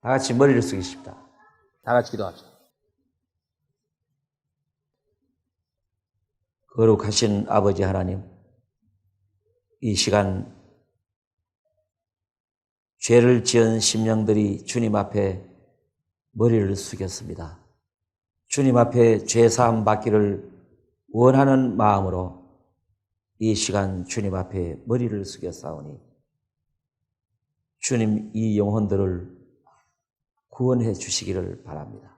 다 같이 머리를 숙이십니다. 다 같이 기도합시다. 거룩하신 아버지 하나님, 이 시간 죄를 지은 심령들이 주님 앞에 머리를 숙였습니다. 주님 앞에 죄사함 받기를 원하는 마음으로 이 시간 주님 앞에 머리를 숙였사오니 주님 이 영혼들을 구원해 주시기를 바랍니다.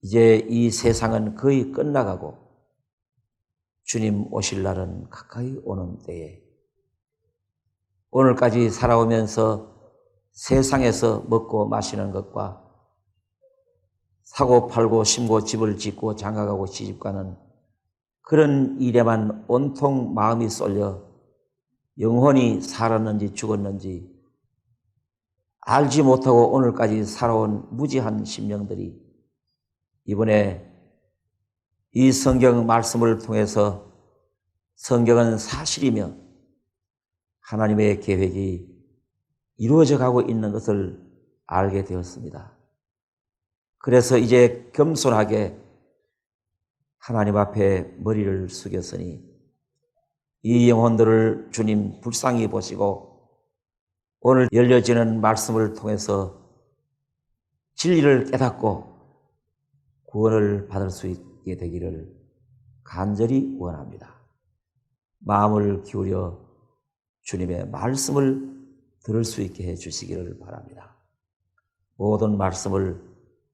이제 이 세상은 거의 끝나가고 주님 오실 날은 가까이 오는 때에 오늘까지 살아오면서 세상에서 먹고 마시는 것과 사고 팔고 심고 집을 짓고 장가가고 시집가는 그런 일에만 온통 마음이 쏠려 영혼이 살았는지 죽었는지 알지 못하고 오늘까지 살아온 무지한 심령들이 이번에 이 성경 말씀을 통해서 성경은 사실이며 하나님의 계획이 이루어져 가고 있는 것을 알게 되었습니다. 그래서 이제 겸손하게 하나님 앞에 머리를 숙였으니 이 영혼들을 주님 불쌍히 보시고 오늘 열려지는 말씀을 통해서 진리를 깨닫고 구원을 받을 수 있게 되기를 간절히 원합니다. 마음을 기울여 주님의 말씀을 들을 수 있게 해 주시기를 바랍니다. 모든 말씀을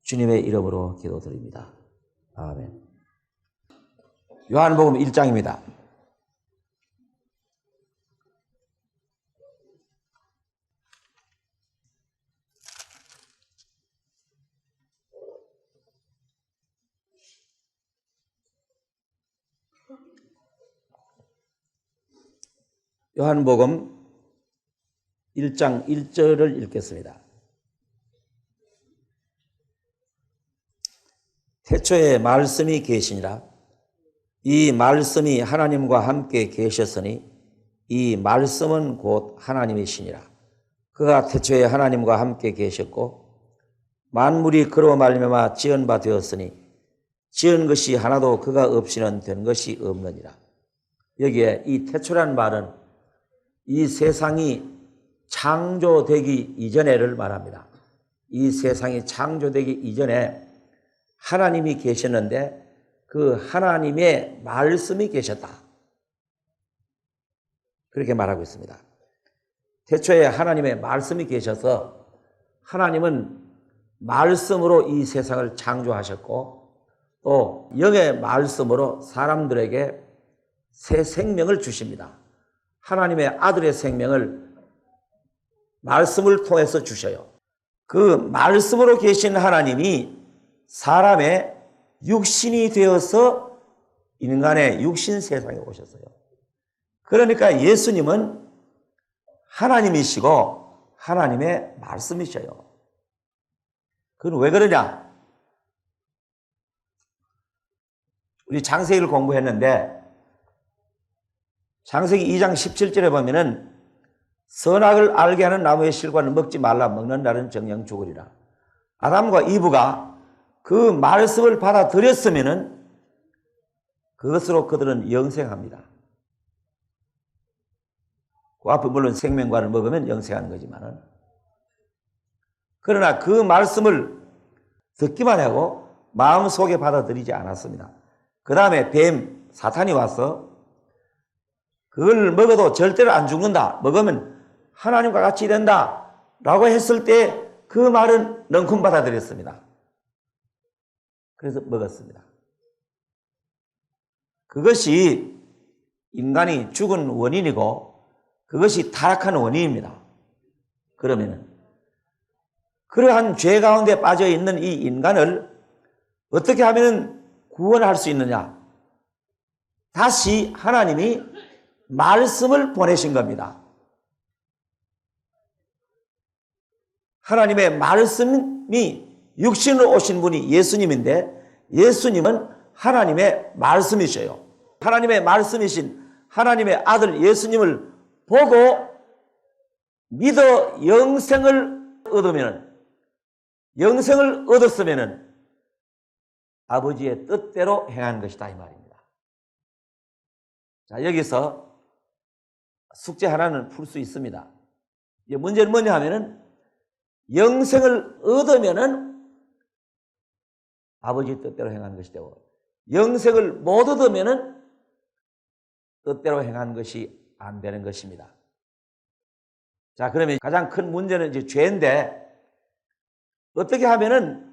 주님의 이름으로 기도드립니다. 아멘. 요한복음 1장입니다. 요한복음 1장 1절을 읽겠습니다. 태초에 말씀이 계시니라. 이 말씀이 하나님과 함께 계셨으니 이 말씀은 곧 하나님이시니라. 그가 태초에 하나님과 함께 계셨고 만물이 그로 말미암아 지은 바 되었으니 지은 것이 하나도 그가 없이는 된 것이 없느니라. 여기에 이 태초란 말은 이 세상이 창조되기 이전에를 말합니다. 이 세상이 창조되기 이전에 하나님이 계셨는데 그 하나님의 말씀이 계셨다. 그렇게 말하고 있습니다. 태초에 하나님의 말씀이 계셔서 하나님은 말씀으로 이 세상을 창조하셨고 또 영의 말씀으로 사람들에게 새 생명을 주십니다. 하나님의 아들의 생명을 말씀을 통해서 주셔요. 그 말씀으로 계신 하나님이 사람의 육신이 되어서 인간의 육신 세상에 오셨어요. 그러니까 예수님은 하나님이시고 하나님의 말씀이셔요. 그건 왜 그러냐? 우리 창세기를 공부했는데 창세기 2장 17절에 보면은 선악을 알게 하는 나무의 실과를 먹지 말라. 먹는 날은 정녕 죽으리라. 아담과 이브가 그 말씀을 받아들였으면은 그것으로 그들은 영생합니다. 그 앞에 물론 생명과를 먹으면 영생하는 거지만은 그러나 그 말씀을 듣기만 하고 마음속에 받아들이지 않았습니다. 그 다음에 뱀, 사탄이 와서 그걸 먹어도 절대로 안 죽는다. 먹으면 하나님과 같이 된다. 라고 했을 때 그 말은 넝큼 받아들였습니다. 그래서 먹었습니다. 그것이 인간이 죽은 원인이고 그것이 타락한 원인입니다. 그러면은 그러한 죄 가운데 빠져 있는 이 인간을 어떻게 하면 구원할 수 있느냐? 다시 하나님이 말씀을 보내신 겁니다. 하나님의 말씀이 육신으로 오신 분이 예수님인데 예수님은 하나님의 말씀이셔요. 하나님의 말씀이신 하나님의 아들 예수님을 보고 믿어 영생을 얻으면, 영생을 얻었으면 아버지의 뜻대로 행하는 것이다 이 말입니다. 자, 여기서 숙제 하나는 풀 수 있습니다. 이제 문제는 뭐냐 하면은 영생을 얻으면은 아버지의 뜻대로 행하는 것이 되고, 영생을 못 얻으면은 뜻대로 행하는 것이 안 되는 것입니다. 자, 그러면 가장 큰 문제는 이제 죄인데, 어떻게 하면은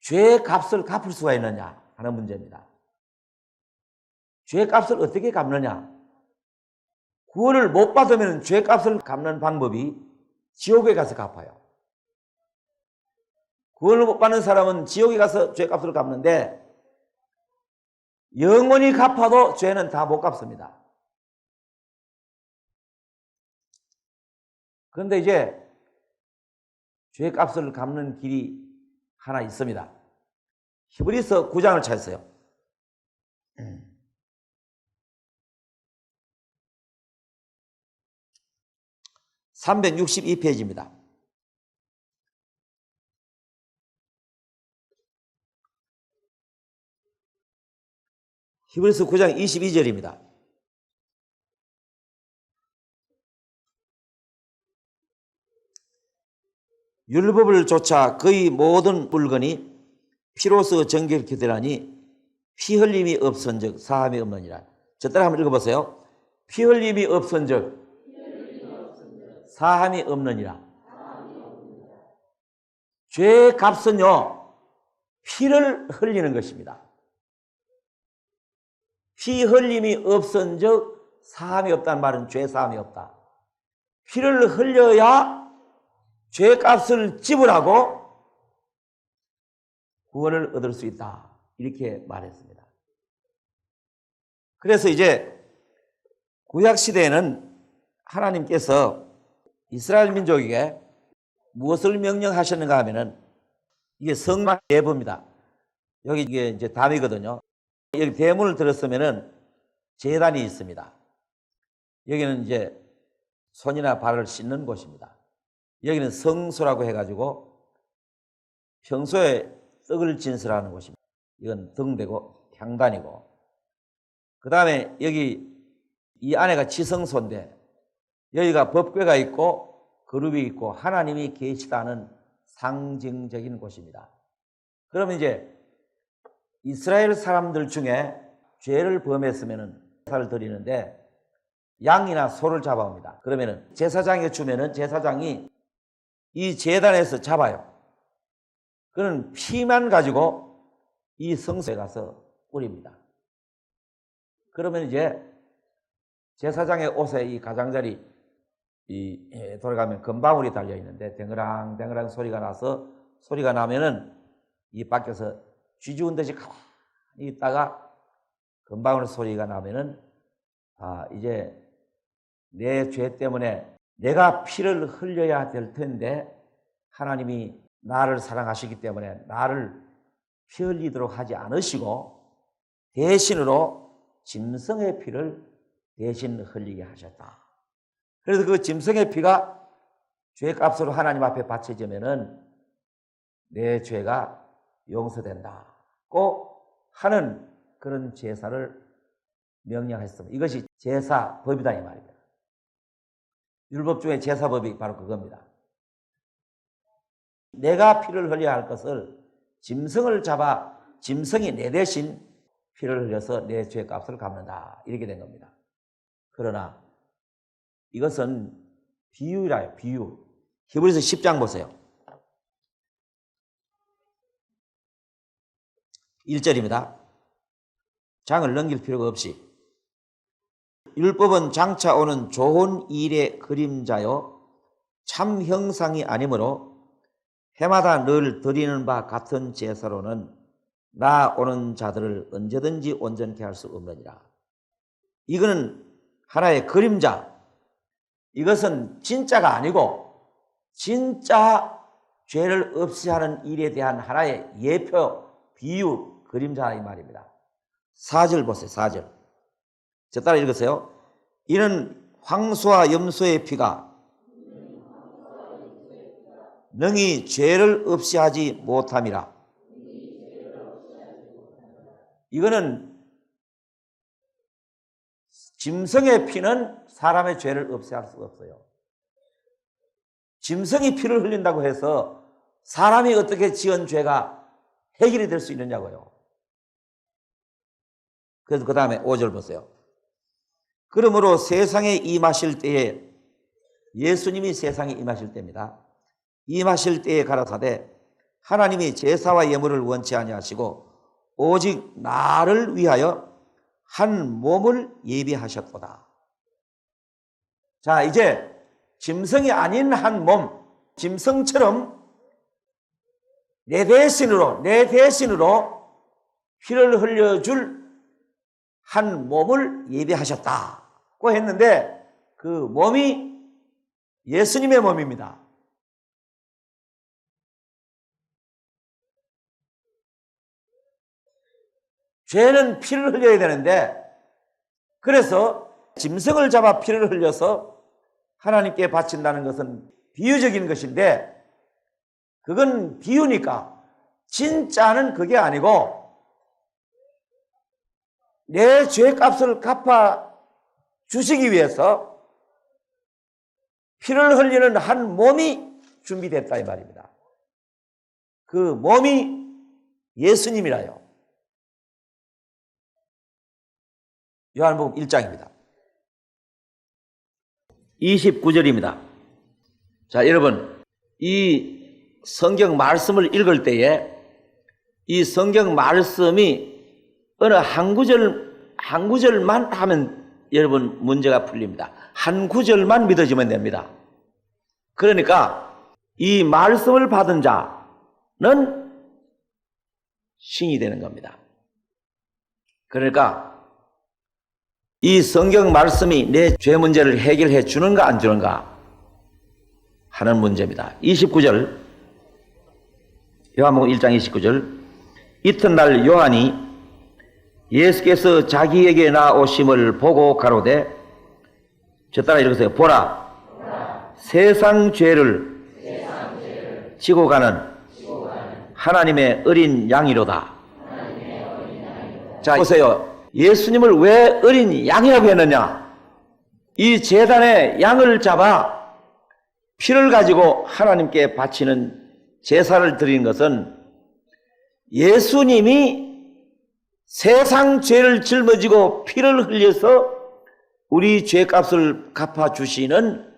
죄의 값을 갚을 수가 있느냐 하는 문제입니다. 죄의 값을 어떻게 갚느냐? 구원을 못 받으면 죄의 값을 갚는 방법이 지옥에 가서 갚아요. 구원을 못 받는 사람은 지옥에 가서 죄의 값을 갚는데, 영원히 갚아도 죄는 다 못 갚습니다. 그런데 이제 죄의 값을 갚는 길이 하나 있습니다. 히브리서 9장을 찾으세요. 362페이지입니다. 히브리서 9장 22절입니다. 율법을 쫓아 그의 모든 물건이 피로서 정결케 되라니 피 흘림이 없은즉 사함이 없느니라. 저 따라 한번 읽어보세요. 피 흘림이 없은즉 사함이 없느니라. 죄의 값은요, 피를 흘리는 것입니다. 피 흘림이 없은즉 사함이 없다는 말은 죄 사함이 없다. 피를 흘려야 죄값을 지불하고 구원을 얻을 수 있다. 이렇게 말했습니다. 그래서 이제 구약시대에는 하나님께서 이스라엘 민족에게 무엇을 명령하셨는가 하면은 이게 성막 예배입니다. 여기 이게 이제 담이거든요. 여기 대문을 들었으면은 제단이 있습니다. 여기는 이제 손이나 발을 씻는 곳입니다. 여기는 성소라고 해가지고 평소에 떡을 진설하는 곳입니다. 이건 등대고 향단이고, 그 다음에 여기 이 안에가 지성소인데 여기가 법궤가 있고 그룹이 있고 하나님이 계시다는 상징적인 곳입니다. 그러면 이제 이스라엘 사람들 중에 죄를 범했으면 제사를 드리는데 양이나 소를 잡아옵니다. 그러면은 제사장에게 주면은 제사장이 이 제단에서 잡아요. 그는 피만 가지고 이 성소에 가서 뿌립니다. 그러면 이제 제사장의 옷에 이 가장자리 돌아가면 금방울이 달려 있는데 댕그랑 소리가 나서, 소리가 나면은 이 밖에서 쥐죽은 듯이 가만히 있다가 금방울 소리가 나면은 이제 내 죄 때문에 내가 피를 흘려야 될 텐데 하나님이 나를 사랑하시기 때문에 나를 피 흘리도록 하지 않으시고 대신으로 짐승의 피를 대신 흘리게 하셨다. 그래서 그 짐승의 피가 죄값으로 하나님 앞에 바쳐지면은 내 죄가 용서된다고 하는 그런 제사를 명령했습니다. 이것이 제사법이다 이 말입니다. 율법 중에 제사법이 바로 그겁니다. 내가 피를 흘려야 할 것을 짐승을 잡아 짐승이 내 대신 피를 흘려서 내 죄값을 갚는다. 이렇게 된 겁니다. 그러나 이것은 비유라요. 비유. 히브리서 10장 보세요. 1절입니다. 장을 넘길 필요가 없이. 율법은 장차 오는 좋은 일의 그림자요 참 형상이 아니므로 해마다 늘 드리는 바 같은 제사로는 나오는 자들을 언제든지 온전케 할 수 없느니라. 이거는 하나의 그림자, 이것은 진짜가 아니고 진짜 죄를 없이 하는 일에 대한 하나의 예표, 비유, 그림자 이 말입니다. 4절 보세요. 4절. 저 따라 읽으세요. 이는 황소와 염소의 피가 능히 죄를 없이 하지 못함이라. 이거는 짐승의 피는 사람의 죄를 없애할 수가 없어요. 짐승이 피를 흘린다고 해서 사람이 어떻게 지은 죄가 해결이 될 수 있느냐고요. 그래서 그 다음에 5절 보세요. 그러므로 세상에 임하실 때에, 예수님이 세상에 임하실 때입니다. 임하실 때에 가라사대 하나님이 제사와 예물을 원치 아니하시고 오직 나를 위하여 한 몸을 예비하셨도다. 자, 이제 짐승이 아닌 한 몸, 짐승처럼 내 대신으로 피를 흘려줄 한 몸을 예비하셨다고 했는데 그 몸이 예수님의 몸입니다. 죄는 피를 흘려야 되는데, 그래서 짐승을 잡아 피를 흘려서 하나님께 바친다는 것은 비유적인 것인데, 그건 비유니까 진짜는 그게 아니고 내 죄값을 갚아 주시기 위해서 피를 흘리는 한 몸이 준비됐다 이 말입니다. 그 몸이 예수님이라요. 요한복음 1장입니다. 29절입니다. 자, 여러분, 이 성경 말씀을 읽을 때에 이 성경 말씀이 어느 한 구절만 하면 여러분 문제가 풀립니다. 한 구절만 믿어지면 됩니다. 그러니까 이 말씀을 받은 자는 신이 되는 겁니다. 그러니까 이 성경 말씀이 내 죄 문제를 해결해 주는가 안 주는가 하는 문제입니다. 29절, 요한복음 1장 29절. 이튿날 요한이 예수께서 자기에게 나오심을 보고 가로되, 저 따라 읽으세요. 보라, 세상 죄를 지고 가는 하나님의 어린 양이로다. 자, 보세요. 예수님을 왜 어린 양이라고 했느냐? 이 제단에 양을 잡아 피를 가지고 하나님께 바치는 제사를 드리는 것은 예수님이 세상 죄를 짊어지고 피를 흘려서 우리 죄값을 갚아주시는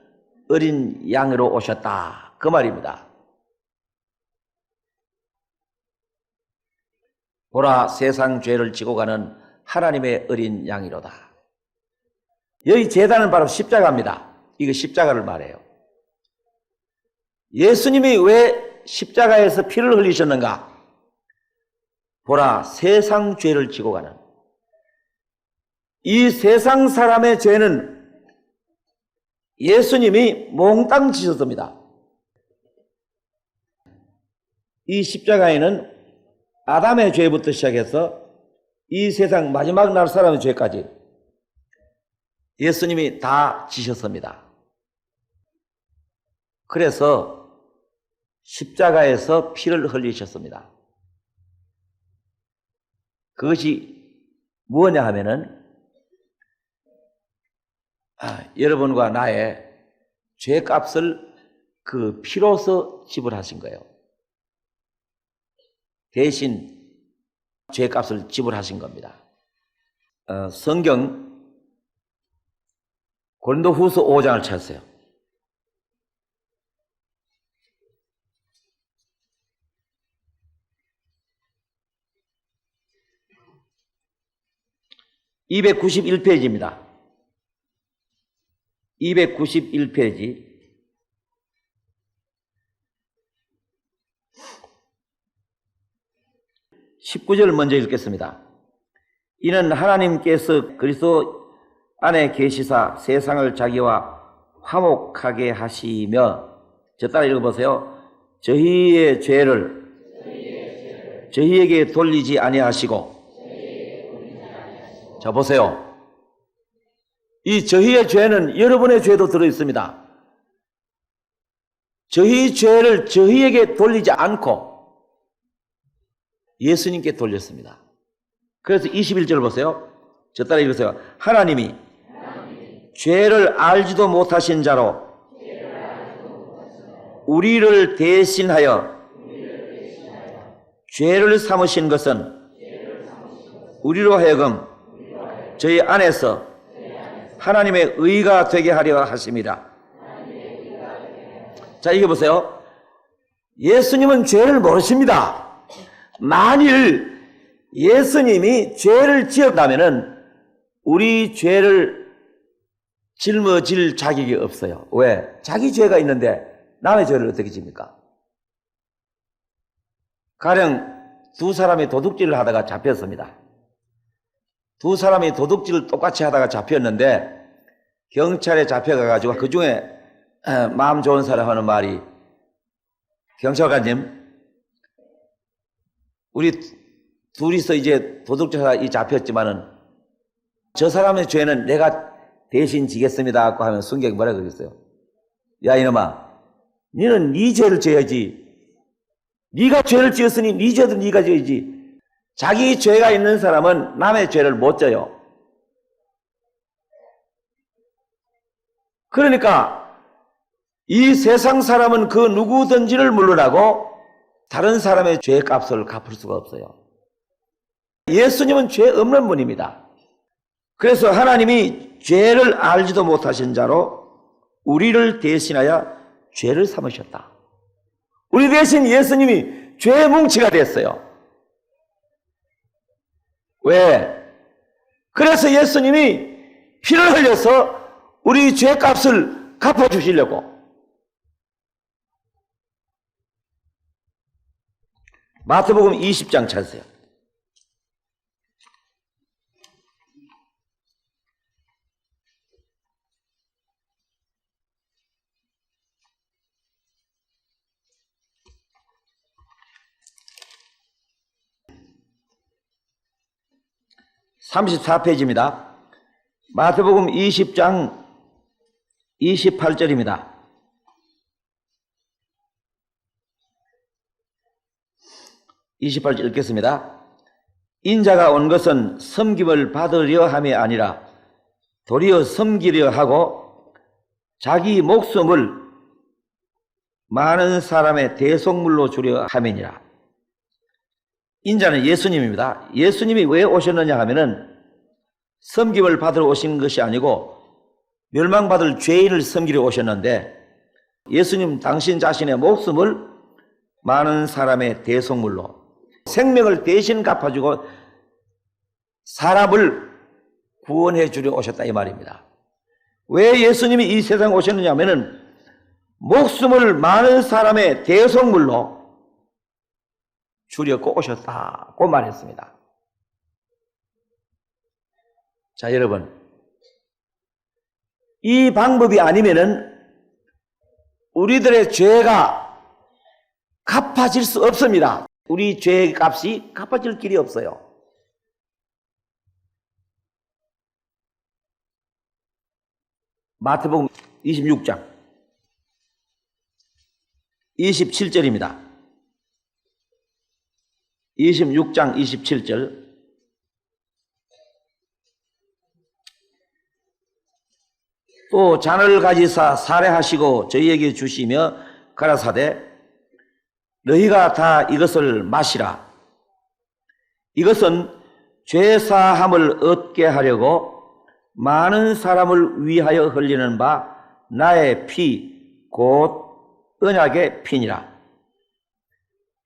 어린 양으로 오셨다, 그 말입니다. 보라, 세상 죄를 지고 가는 하나님의 어린 양이로다. 여기 제단은 바로 십자가입니다. 이거 십자가를 말해요. 예수님이 왜 십자가에서 피를 흘리셨는가? 보라, 세상 죄를 지고 가는, 이 세상 사람의 죄는 예수님이 몽땅 지셨습니다. 이 십자가에는 아담의 죄부터 시작해서 이 세상 마지막 날 사람의 죄까지 예수님이 다 지셨습니다. 그래서 십자가에서 피를 흘리셨습니다. 그것이 무엇냐 하면은 여러분과 나의 죄값을 그 피로서 지불하신 거예요. 대신 죄값을 지불하신 겁니다. 성경 고린도후서 5장을 찾으세요. (291페이지입니다) 291페이지. (19절) 먼저 읽겠습니다. 이는 하나님께서 그리스도 안에 계시사 세상을 자기와 화목하게 하시며, 저 따라 읽어보세요. 저희의 죄를 저희에게 돌리지 아니하시고. 자, 보세요. 이 저희의 죄는 여러분의 죄도 들어있습니다. 저희 죄를 저희에게 돌리지 않고 예수님께 돌렸습니다. 그래서 21절 보세요. 저 따라 읽으세요. 하나님이 죄를 알지도 못하신 자로 우리를 대신하여 죄를 삼으신 것은 우리로 하여금 저희 안에서 하나님의 의가 되게 하려 하심이라. 자, 이거 보세요. 예수님은 죄를 모르십니다. 만일 예수님이 죄를 지었다면은 우리 죄를 짊어질 자격이 없어요. 왜? 자기 죄가 있는데 남의 죄를 어떻게 집니까? 가령 두 사람이 도둑질을 하다가 잡혔습니다. 두 사람이 도둑질을 똑같이 하다가 잡혔는데 경찰에 잡혀가가지고 그 중에 마음 좋은 사람 하는 말이, 경찰관님, 우리 둘이서 이제 도둑질하다 잡혔지만은 저 사람의 죄는 내가 대신 지겠습니다 하고 하면 순경이 뭐라 그러겠어요? 야 이놈아, 너는 네 죄를 져야지. 네가 죄를 지었으니 네 죄도 네가 져야지. 자기 죄가 있는 사람은 남의 죄를 못 져요. 그러니까 이 세상 사람은 그 누구든지를 물러나고 다른 사람의 죄의 값을 갚을 수가 없어요. 예수님은 죄 없는 분입니다. 그래서 하나님이 죄를 알지도 못하신 자로 우리를 대신하여 죄를 삼으셨다. 우리 대신 예수님이 죄의 뭉치가 됐어요. 왜? 그래서 예수님이 피를 흘려서 우리 죄값을 갚아주시려고. 마태복음 20장 찾으세요. (34페이지입니다) 마태복음 20장 28절입니다. (28절) 읽겠습니다. 인자가 온 것은 섬김을 받으려 함이 아니라 도리어 섬기려 하고 자기 목숨을 많은 사람의 대속물로 주려 함이니라. 인자는 예수님입니다. 예수님이 왜 오셨느냐 하면은 섬김을 받으러 오신 것이 아니고 멸망받을 죄인을 섬기려 오셨는데, 예수님 당신 자신의 목숨을 많은 사람의 대속물로, 생명을 대신 갚아주고 사람을 구원해 주려 오셨다 이 말입니다. 왜 예수님이 이 세상에 오셨느냐 하면은 목숨을 많은 사람의 대속물로 주려고 오셨다고 말했습니다. 자, 여러분, 이 방법이 아니면은 우리들의 죄가 갚아질 수 없습니다. 우리 죄의 값이 갚아질 길이 없어요. 마태복음 26장 27절입니다. 26장 27절. 또 잔을 가지사 살해하시고 저희에게 주시며 가라사대 너희가 다 이것을 마시라. 이것은 죄사함을 얻게 하려고 많은 사람을 위하여 흘리는 바 나의 피 곧 언약의 피니라.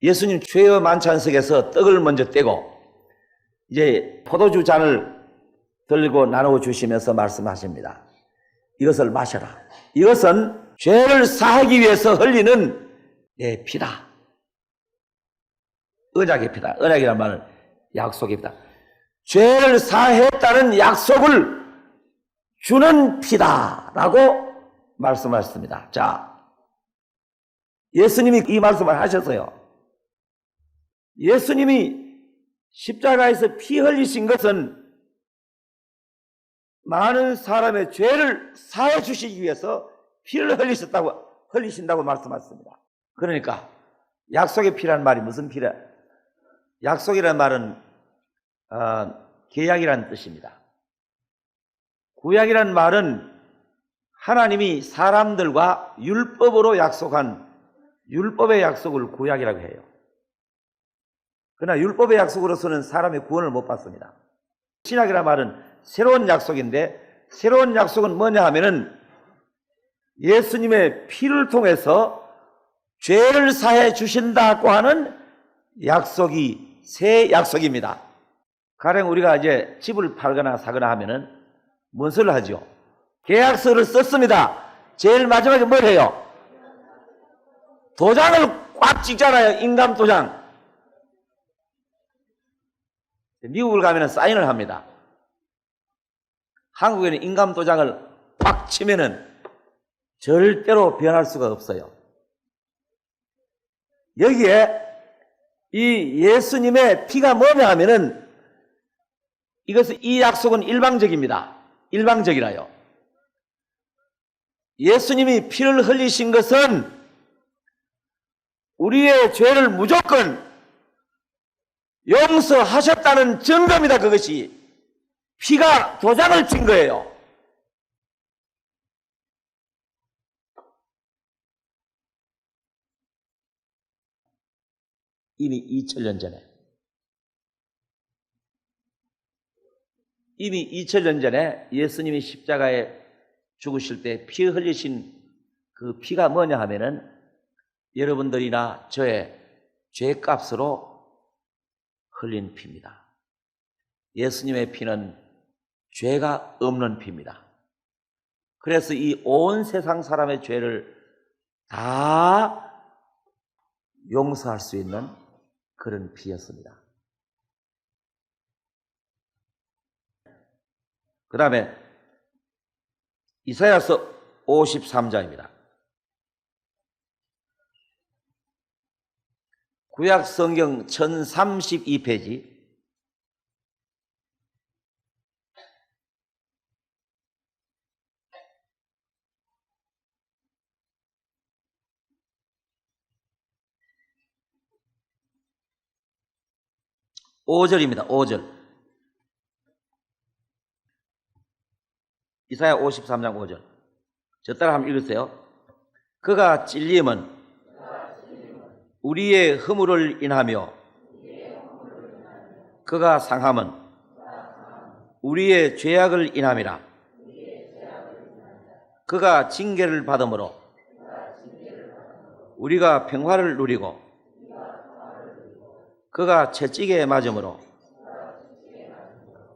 예수님 죄의 만찬석에서 떡을 먼저 떼고 이제 포도주 잔을 들고 나누어 주시면서 말씀하십니다. 이것을 마셔라. 이것은 죄를 사하기 위해서 흘리는 내 피다. 언약의 피다. 언약이란 말은 약속의 피다. 죄를 사했다는 약속을 주는 피다라고 말씀하셨습니다. 자, 예수님이 이 말씀을 하셨어요. 예수님이 십자가에서 피 흘리신 것은 많은 사람의 죄를 사해 주시기 위해서 피를 흘리신다고 말씀하셨습니다. 그러니까 약속의 피라는 말이 무슨 피라? 약속이라는 말은 계약이라는 뜻입니다. 구약이라는 말은 하나님이 사람들과 율법으로 약속한 율법의 약속을 구약이라고 해요. 그러나 율법의 약속으로서는 사람의 구원을 못 받습니다. 신약이라는 말은 새로운 약속인데, 새로운 약속은 뭐냐 하면은 예수님의 피를 통해서 죄를 사해 주신다고 하는 약속이 새 약속입니다. 가령 우리가 이제 집을 팔거나 사거나 하면은 뭔 소리를 하죠? 계약서를 썼습니다. 제일 마지막에 뭘 해요? 도장을 꽉 찍잖아요. 인감 도장. 미국을 가면 사인을 합니다. 한국에는 인감 도장을 꽉 치면은 절대로 변할 수가 없어요. 여기에 이 예수님의 피가 뭐냐 하면은 이 약속은 일방적입니다. 일방적이라요. 예수님이 피를 흘리신 것은 우리의 죄를 무조건 용서하셨다는 증거입니다. 그것이 피가 도장을 친 거예요. 이미 2000년 전에 예수님이 십자가에 죽으실 때 피 흘리신 그 피가 뭐냐 하면은 여러분들이나 저의 죄값으로 흘린 피입니다. 예수님의 피는 죄가 없는 피입니다. 그래서 이 온 세상 사람의 죄를 다 용서할 수 있는 그런 피였습니다. 그 다음에 이사야서 53장입니다. 구약 성경 1032페이지. (5절입니다) 5절. 이사야 53장 5절. 저 따라 한번 읽으세요. 그가 찔림은 우리의 허물을 인하며 그가 상함은 우리의 죄악을 인함이라. 그가 징계를 받음으로 우리가 평화를 누리고 그가 채찍에 맞음으로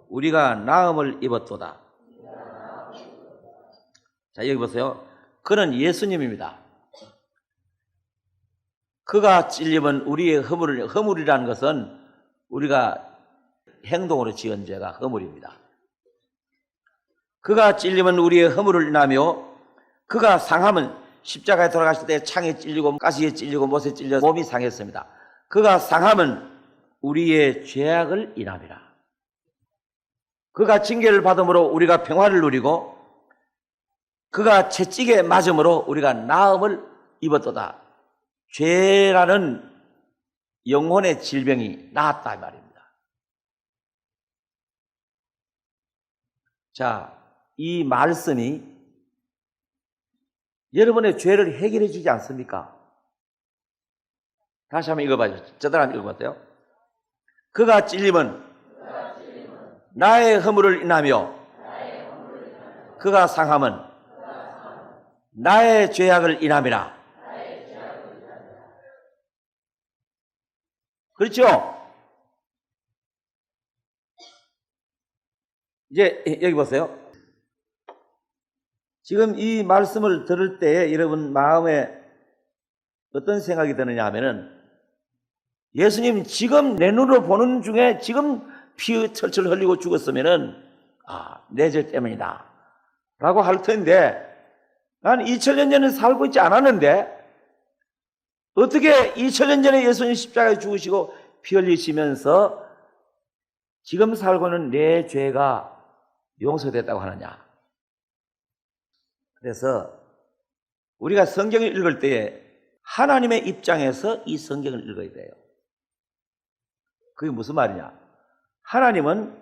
우리가 나음을 입었도다. 자, 여기 보세요. 그는 예수님입니다. 그가 찔림은 우리의 허물이라는 것은 우리가 행동으로 지은 죄가 허물입니다. 그가 찔림은 우리의 허물을 인하며 그가 상함은 십자가에 돌아가실 때 창에 찔리고 가시에 찔리고 못에 찔려 몸이 상했습니다. 그가 상함은 우리의 죄악을 인함이라. 그가 징계를 받음으로 우리가 평화를 누리고 그가 채찍에 맞음으로 우리가 나음을 입었도다. 죄라는 영혼의 질병이 나았다 이 말입니다. 자, 이 말씀이 여러분의 죄를 해결해 주지 않습니까? 다시 한번 읽어봐요. 저들 한번 읽어봤어요. 그가 찔림은 나의 허물을 인하며 그가 상함은 나의 죄악을 인함이라. 그렇죠? 이제 여기 보세요. 지금 이 말씀을 들을 때 여러분 마음에 어떤 생각이 드느냐 하면은 예수님 지금 내 눈으로 보는 중에 지금 피 철철 흘리고 죽었으면은 내 죄 때문이다 라고 할 텐데 난 2000년 전에 살고 있지 않았는데 어떻게 2000년 전에 예수님 십자가에 죽으시고 피 흘리시면서 지금 살고는 내 죄가 용서됐다고 하느냐. 그래서 우리가 성경을 읽을 때에 하나님의 입장에서 이 성경을 읽어야 돼요. 그게 무슨 말이냐? 하나님은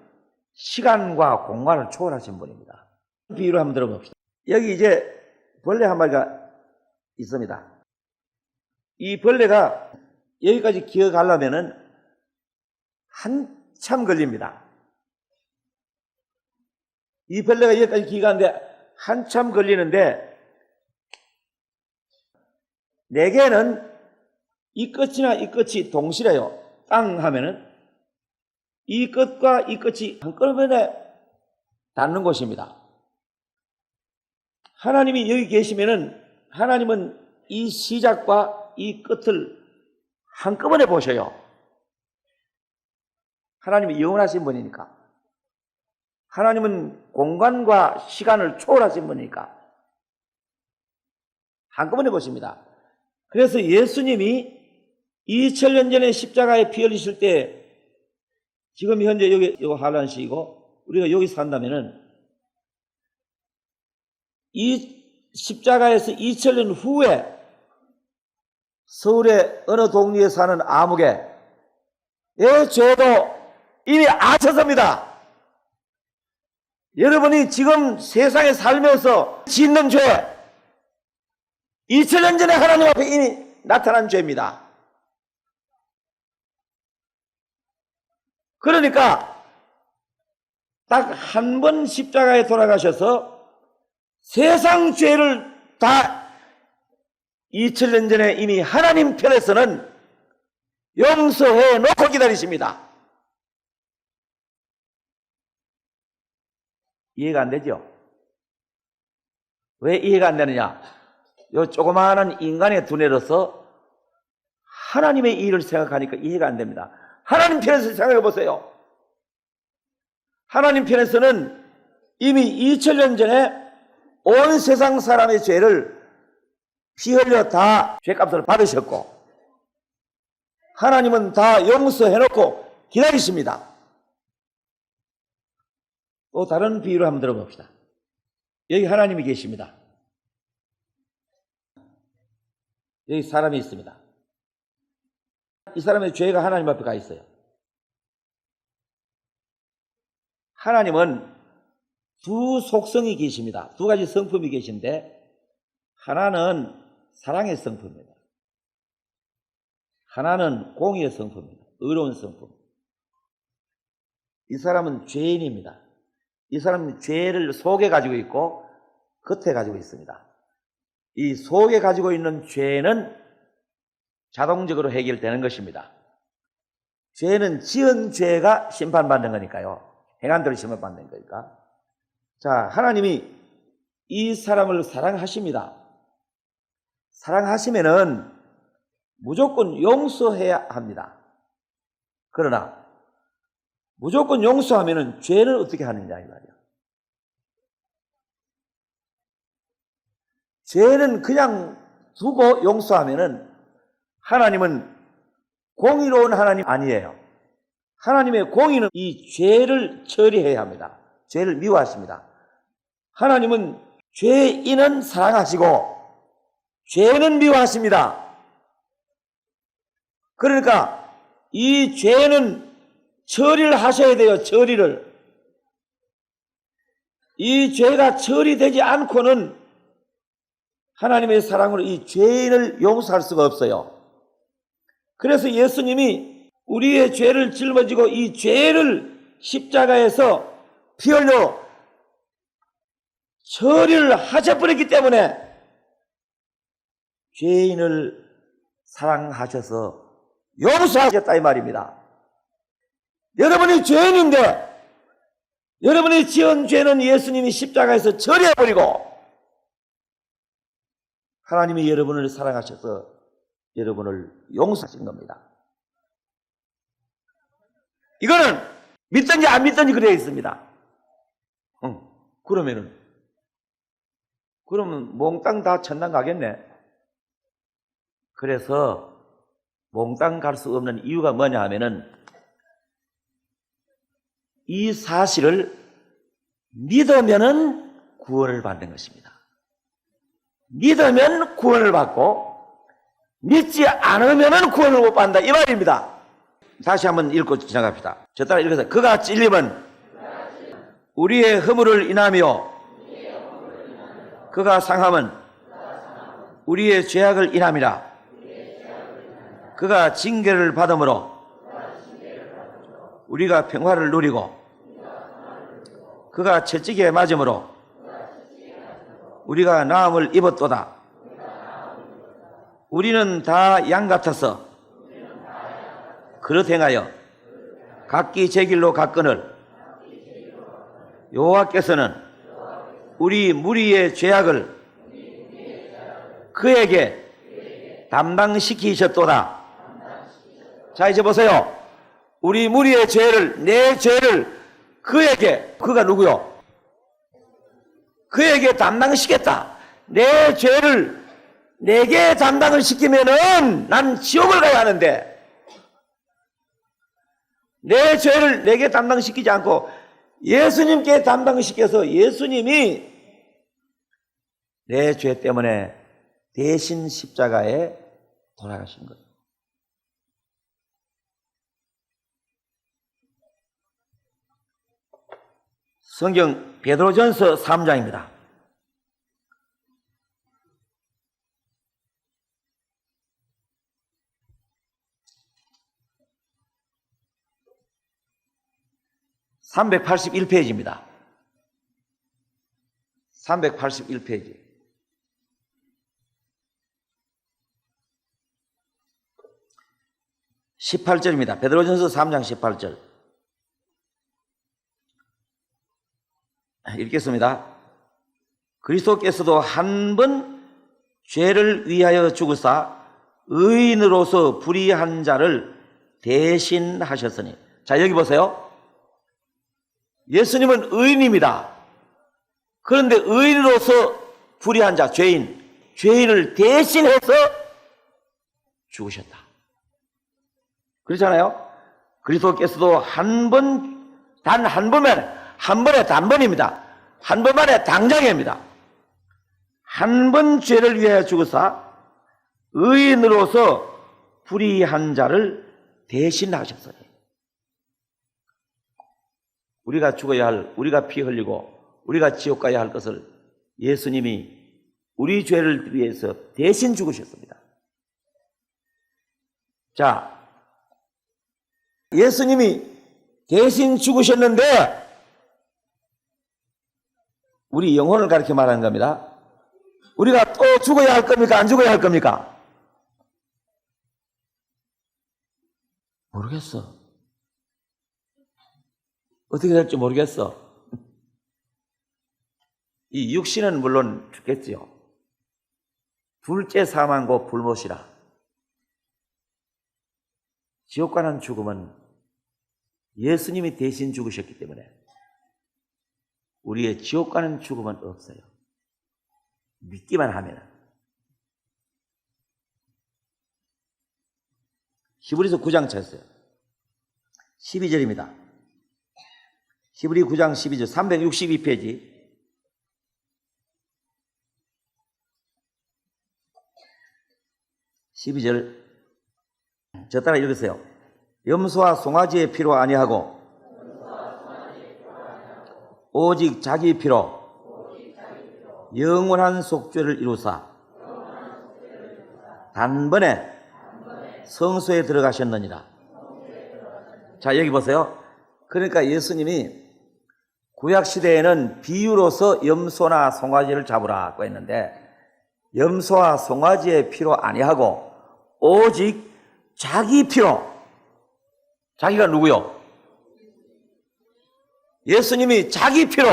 시간과 공간을 초월하신 분입니다. 비유를 한번 들어봅시다. 여기 이제 벌레 한 마리가 있습니다. 이 벌레가 여기까지 기어가려면은 한참 걸립니다. 이 벌레가 여기까지 기어가는데 한참 걸리는데, 내게는 이 끝이나 이 끝이 동시래요. 땅 하면은 이 끝과 이 끝이 한꺼번에 닿는 곳입니다. 하나님이 여기 계시면은 하나님은 이 시작과 이 끝을 한꺼번에 보셔요. 하나님이 영원하신 분이니까. 하나님은 공간과 시간을 초월하신 분이니까 한꺼번에 보십니다. 그래서 예수님이 2000년 전에 십자가에 피 흘리실 때, 지금 현재 여기 한란시이고 우리가 여기 산다면은 이 십자가에서 2000년 후에 서울의 어느 동리에 사는 아무개의 죄도 이미 아셨습니다. 여러분이 지금 세상에 살면서 짓는 죄, 2000년 전에 하나님 앞에 이미 나타난 죄입니다. 그러니까 딱 한 번 십자가에 돌아가셔서 세상 죄를 다 2000년 전에 이미 하나님 편에서는 용서해 놓고 기다리십니다. 이해가 안 되죠? 왜 이해가 안 되느냐? 요 조그마한 인간의 두뇌로서 하나님의 일을 생각하니까 이해가 안 됩니다. 하나님 편에서 생각해 보세요. 하나님 편에서는 이미 2000년 전에 온 세상 사람의 죄를 피 흘려 다 죄값을 받으셨고, 하나님은 다 용서해 놓고 기다리십니다. 또 다른 비유를 한번 들어봅시다. 여기 하나님이 계십니다. 여기 사람이 있습니다. 이 사람의 죄가 하나님 앞에 가 있어요. 하나님은 두 속성이 계십니다. 두 가지 성품이 계신데, 하나는 사랑의 성품입니다. 하나는 공의의 성품입니다. 의로운 성품. 이 사람은 죄인입니다. 이 사람은 죄를 속에 가지고 있고 겉에 가지고 있습니다. 이 속에 가지고 있는 죄는 자동적으로 해결되는 것입니다. 죄는 지은 죄가 심판받는 거니까요. 행한 대로 심판받는 거니까. 자, 하나님이 이 사람을 사랑하십니다. 사랑하시면은 무조건 용서해야 합니다. 그러나 무조건 용서하면은 죄는 어떻게 하느냐 이 말이야. 죄는 그냥 두고 용서하면은 하나님은 공의로운 하나님 아니에요. 하나님의 공의는 이 죄를 처리해야 합니다. 죄를 미워하십니다. 하나님은 죄인은 사랑하시고 죄는 미워하십니다. 그러니까 이 죄는 처리를 하셔야 돼요. 처리를. 이 죄가 처리되지 않고는 하나님의 사랑으로 이 죄인을 용서할 수가 없어요. 그래서 예수님이 우리의 죄를 짊어지고 이 죄를 십자가에서 피 흘려 처리를 하셔버렸기 때문에 죄인을 사랑하셔서 용서하셨다 이 말입니다. 여러분이 죄인인데 여러분이 지은 죄는 예수님이 십자가에서 처리해버리고 하나님이 여러분을 사랑하셔서 여러분을 용서하신 겁니다. 이거는 믿든지 안 믿든지 그래 있습니다. 그러면 몽땅 다 천당 가겠네. 그래서 몽땅 갈 수 없는 이유가 뭐냐 하면은 이 사실을 믿으면은 구원을 받는 것입니다. 믿으면 구원을 받고 믿지 않으면 구원을 못 받는다 이 말입니다. 다시 한번 읽고 지나갑시다. 저 따라 읽어서 그가 찔림은 우리의 허물을 인하며 그가 상함은 우리의 죄악을 인함이라. 그가 징계를 받음으로 우리가 평화를 누리고 그가 채찍에 맞음으로 우리가 나음을 입었도다. 우리는 다 양 같아서 그릇 행하여 각기 제 길로 갔거늘 여호와께서는 우리 무리의 죄악을 그에게 담당시키셨도다. 자, 이제 보세요. 우리 무리의 죄를, 내 죄를 그에게, 그가 누구요? 그에게 담당시켰다. 내 죄를 내게 담당을 시키면은 난 지옥을 가야 하는데 내 죄를 내게 담당시키지 않고 예수님께 담당시켜서 예수님이 내 죄 때문에 대신 십자가에 돌아가신 거예요. 성경 베드로전서 3장입니다. (381페이지입니다) 381페이지. 18절입니다. 베드로전서 3장 18절. 읽겠습니다. 그리스도께서도 한 번 죄를 위하여 죽으사 의인으로서 불의한 자를 대신하셨으니. 자, 여기 보세요. 예수님은 의인입니다. 그런데 의인으로서 불의한 자, 죄인을 대신해서 죽으셨다. 그렇잖아요. 그리스도께서도 단 한 번에 단번입니다. 한 번만에 당장입니다. 한 번 죄를 위하여 죽으사 의인으로서 불의한 자를 대신하셨어요. 우리가 죽어야 할, 우리가 피 흘리고 우리가 지옥 가야 할 것을 예수님이 우리 죄를 위해서 대신 죽으셨습니다. 자, 예수님이 대신 죽으셨는데 우리 영혼을 가르쳐 말하는 겁니다. 우리가 또 죽어야 할 겁니까? 안 죽어야 할 겁니까? 모르겠어. 어떻게 될지 모르겠어. 이 육신은 물론 죽겠지요. 둘째 사망고 불못이라. 지옥 가는 죽음은 예수님이 대신 죽으셨기 때문에 우리의 지옥 가는 죽음은 없어요. 믿기만 하면. 히브리서 9장 찾았어요. 12절입니다. 히브리 9장 12절 362페이지. (12절) 저 따라 읽으세요. 염소와 송아지의 피로 아니하고 오직 자기 피로 영원한 속죄를 이루사 단번에 성소에 들어가셨느니라. 자, 여기 보세요. 그러니까 예수님이 구약시대에는 비유로서 염소나 송아지를 잡으라고 했는데 염소와 송아지의 피로 아니하고 오직 자기 피로. 자기가 누구요? 예수님이 자기 피로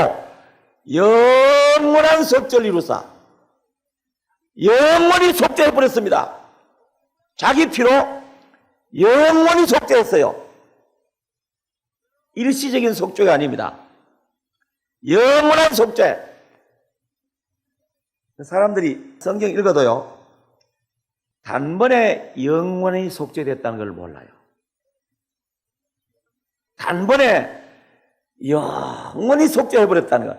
영원한 속죄를 이루사 영원히 속죄해버렸습니다. 자기 피로 영원히 속죄했어요. 일시적인 속죄가 아닙니다. 영원한 속죄. 사람들이 성경 읽어도요, 단번에 영원히 속죄됐다는 걸 몰라요. 단번에 영원히 속죄해버렸다는 거,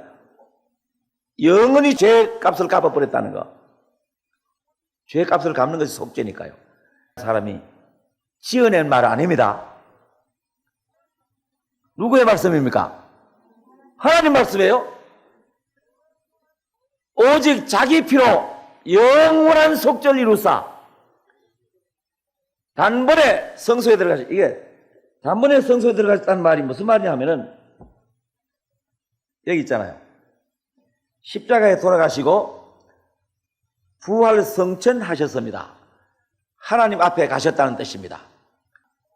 영원히 죄값을 갚아버렸다는 거, 죄값을 갚는 것이 속죄니까요. 사람이 지어낸 말 아닙니다. 누구의 말씀입니까? 하나님 말씀이에요. 오직 자기 피로 영원한 속죄를 이루사 단번에 성소에 들어가시. 이게 단번에 성소에 들어가셨다는 말이 무슨 말이냐면은 여기 있잖아요. 십자가에 돌아가시고 부활 성천하셨습니다. 하나님 앞에 가셨다는 뜻입니다.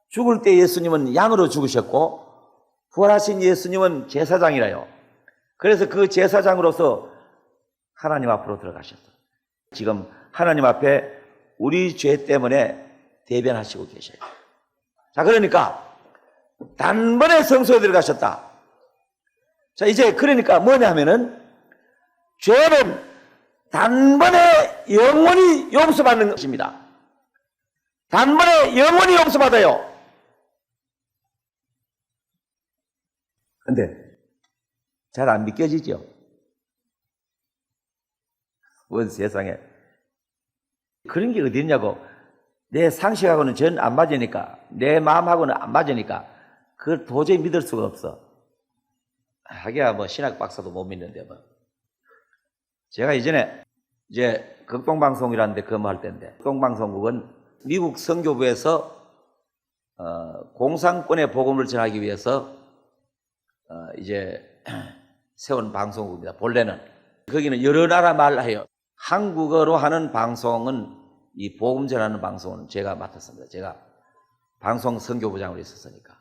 죽을 때 예수님은 양으로 죽으셨고 부활하신 예수님은 제사장이라요. 그래서 그 제사장으로서 하나님 앞으로 들어가셨어요. 지금 하나님 앞에 우리 죄 때문에 대변하시고 계셔요. 자, 그러니까 단번에 성소에 들어가셨다. 자, 이제 그러니까 뭐냐면은 죄는 단번에 영원히 용서받는 것입니다. 단번에 영원히 용서받아요. 근데 잘 안 믿겨지죠? 원 세상에 그런 게 어디 있냐고. 내 상식하고는 전 안 맞으니까, 내 마음하고는 안 맞으니까 그걸 도저히 믿을 수가 없어. 하기야 뭐 신학 박사도 못 믿는데 뭐. 제가 이전에 이제 극동방송이라는 데 근무할 때인데, 극동방송국은 미국 선교부에서 공산권의 복음을 전하기 위해서 이제 세운 방송국입니다. 본래는 거기는 여러 나라 말을 해요. 한국어로 하는 방송은, 이 복음 전하는 방송은 제가 맡았습니다. 제가 방송 선교부장으로 있었으니까.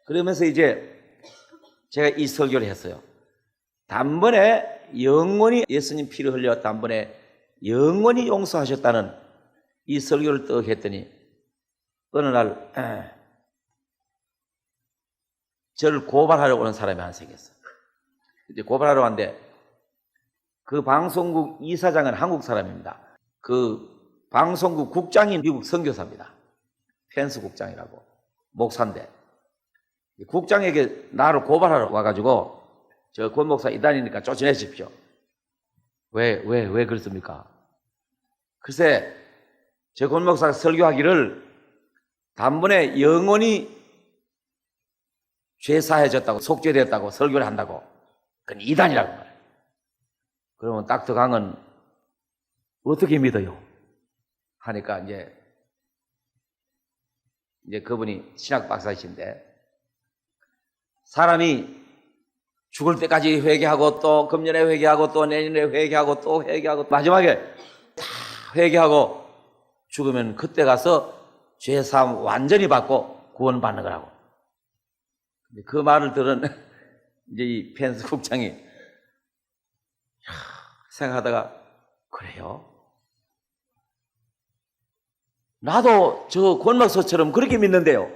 그러면서 이제 제가 이 설교를 했어요. 단번에 영원히 예수님 피를 흘려 단번에 영원히 용서하셨다는 이 설교를 떡 했더니 어느 날 저를 고발하려고 오는 사람이 하나 생겼어요. 이제 고발하러 왔는데 그 방송국 이사장은 한국 사람입니다. 그 방송국 국장이 미국 선교사입니다. 펜스 국장이라고, 목사인데 국장에게 나를 고발하러 와가지고 저 권 목사 이단이니까 쫓아내십시오. 왜 그렇습니까? 글쎄 저 권 목사가 설교하기를 단번에 영원히 죄 사해졌다고, 속죄되었다고 설교를 한다고. 그건 이단이라고 말해요. 그러면 닥터 강은 어떻게 믿어요? 하니까 이제 그분이 신학 박사이신데, 사람이 죽을 때까지 회개하고 또 금년에 회개하고 또 내년에 회개하고 또 회개하고 마지막에 다 회개하고 죽으면 그때 가서 죄 사함 완전히 받고 구원받는 거라고. 그 말을 들은 이제 이 펜스 국장이 생각하다가, 그래요? 나도 저 권막서처럼 그렇게 믿는데요.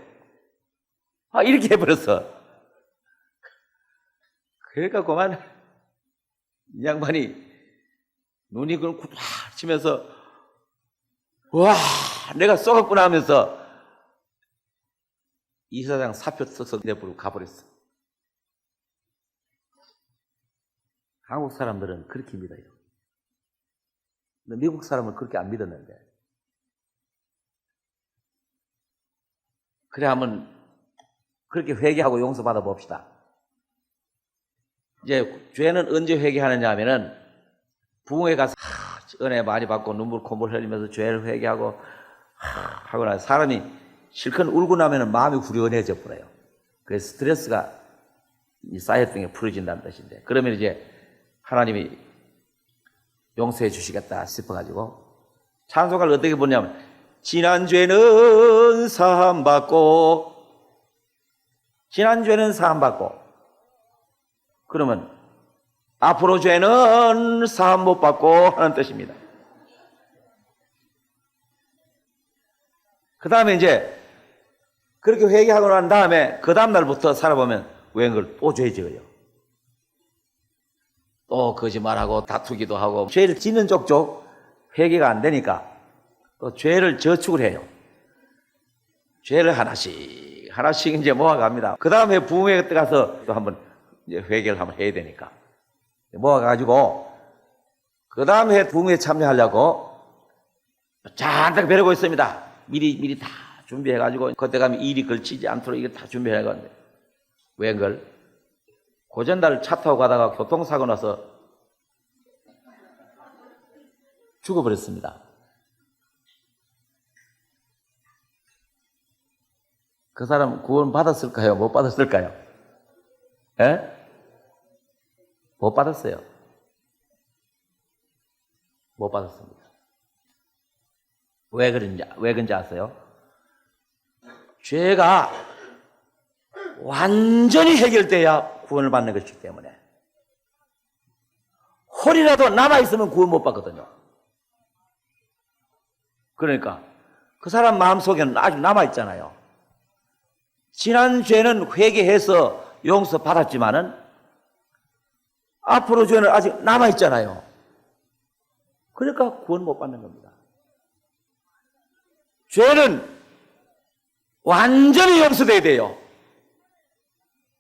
이렇게 해버렸어. 그러니까 그만 이 양반이 눈이 그럼 굿 치면서 와 내가 썩었구나 하면서 이사장 사표 써서 내부로 가버렸어. 한국 사람들은 그렇게 믿어요. 근데 미국 사람은 그렇게 안 믿었는데. 그래 한번 그렇게 회개하고 용서받아 봅시다. 이제 죄는 언제 회개하느냐 하면은 부흥회 가서 은혜 많이 받고 눈물 콧물 흘리면서 죄를 회개하고 하고 나서 사람이 실컷 울고 나면은 마음이 후련해져 버려요. 그래서 스트레스가 쌓였던 게 풀어진다는 뜻인데, 그러면 이제 하나님이 용서해 주시겠다 싶어가지고 찬송가를 어떻게 보냐면, 지난 죄는 사함받고, 지난 죄는 사함받고, 그러면 앞으로 죄는 사함 못 받고 하는 뜻입니다. 그 다음에 이제 그렇게 회개하고 난 다음에 그 다음 날부터 살아보면 웬걸 또 죄 지어요. 또 거짓말하고 다투기도 하고, 죄를 짓는 족족 회개가 안 되니까 또 죄를 저축을 해요. 죄를 하나씩 이제 모아갑니다. 그 다음에 부흥회 때 가서 또 한번 이제 회개를 한번 해야 되니까 모아가지고 그 다음에 부흥회 참여하려고 잔뜩 벼르고 있습니다. 미리 다 준비해가지고 그때 가면 일이 걸치지 않도록 이거 다 준비해가는데 웬걸 고전달 차 타고 가다가 교통사고 나서 죽어버렸습니다. 그 사람 구원 받았을까요? 못 받았을까요? 예? 못 받았어요. 못 받았습니다. 왜 그런지 아세요? 죄가 완전히 해결돼야 구원을 받는 것이기 때문에 홀이라도 남아있으면 구원 못 받거든요. 그러니까 그 사람 마음속에는 아직 남아있잖아요. 지난 죄는 회개해서 용서받았지만은 앞으로 죄는 아직 남아있잖아요. 그러니까 구원 못 받는 겁니다. 죄는 완전히 용서돼야 돼요.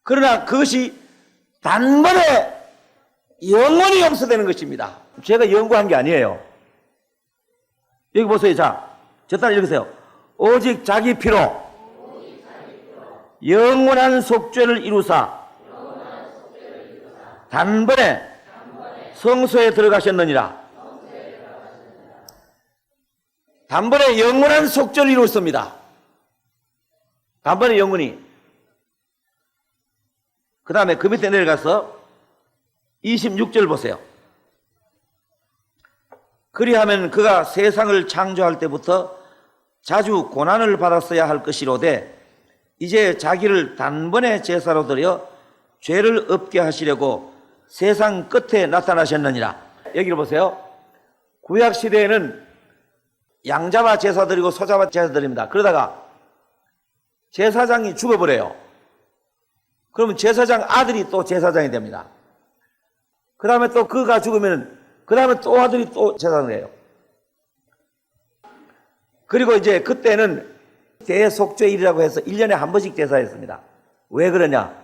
그러나 그것이 단번에 영원히 용서되는 것입니다. 제가 연구한 게 아니에요. 여기 보세요. 자, 저 따라 읽으세요. 오직 자기 피로 영원한 속죄를 이루사 단번에 성소에 들어가셨느니라. 단번에 영원한 속죄를 이루었습니다. 단번에 영원히. 그 다음에 그 밑에 내려가서 26절 보세요. 그리하면 그가 세상을 창조할 때부터 자주 고난을 받았어야 할 것이로되 이제 자기를 단번에 제사로 드려 죄를 없게 하시려고 세상 끝에 나타나셨느니라. 여기를 보세요. 구약시대에는 양잡아 제사 드리고 소잡아 제사 드립니다. 그러다가 제사장이 죽어버려요. 그러면 제사장 아들이 또 제사장이 됩니다. 그 다음에 또 그가 죽으면 그 다음에 또 아들이 또 제사장을 해요. 그리고 이제 그때는 대속죄일이라고 해서 1년에 한 번씩 제사했습니다. 왜 그러냐?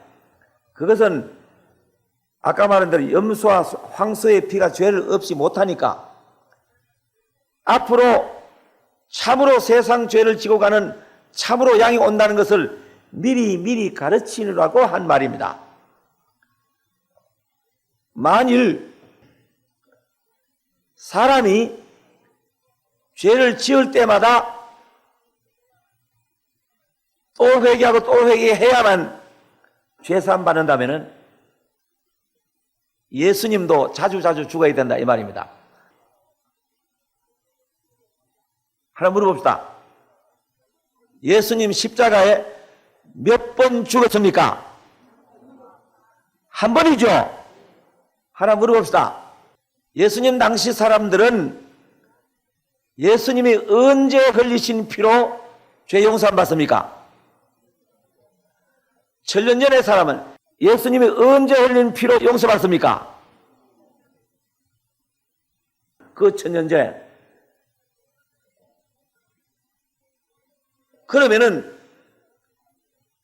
그것은 아까 말한 대로 염소와 황소의 피가 죄를 없이 못하니까 앞으로 참으로 세상 죄를 지고 가는 참으로 양이 온다는 것을 미리 가르치느라고 한 말입니다. 만일 사람이 죄를 지을 때마다 또 회개하고 또 회개해야만 죄사함 받는다면은 예수님도 자주 죽어야 된다 이 말입니다. 하나 물어봅시다. 예수님 십자가에 몇 번 죽었습니까? 한 번이죠. 하나 물어봅시다. 예수님 당시 사람들은 예수님이 언제 흘리신 피로 죄 용서함 받습니까? 천년 전의 사람은 예수님이 언제 흘린 피로 용서받습니까? 그 천년 전에. 그러면은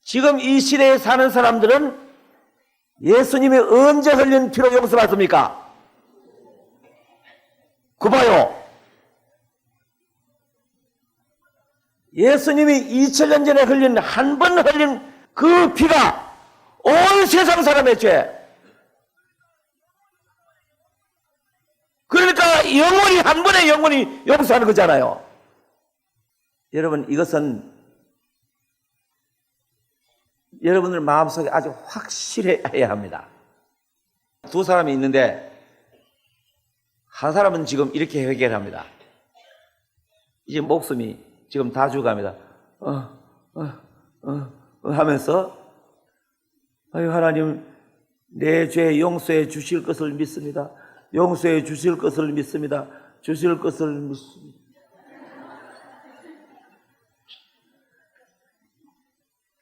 지금 이 시대에 사는 사람들은 예수님이 언제 흘린 피로 용서받습니까? 그 봐요. 예수님이 2000년 전에 흘린 한 번 흘린 그 피가 온 세상 사람의 죄. 그러니까 영원히 한 번에 영원히 용서하는 거잖아요. 여러분 이것은 여러분들 마음속에 아주 확실해야 합니다. 두 사람이 있는데 한 사람은 지금 이렇게 회개를 합니다. 이제 목숨이 지금 다 죽어갑니다. 하면서 아유 하나님 내 죄 용서해 주실 것을 믿습니다. 용서해 주실 것을 믿습니다. 주실 것을 믿습니다.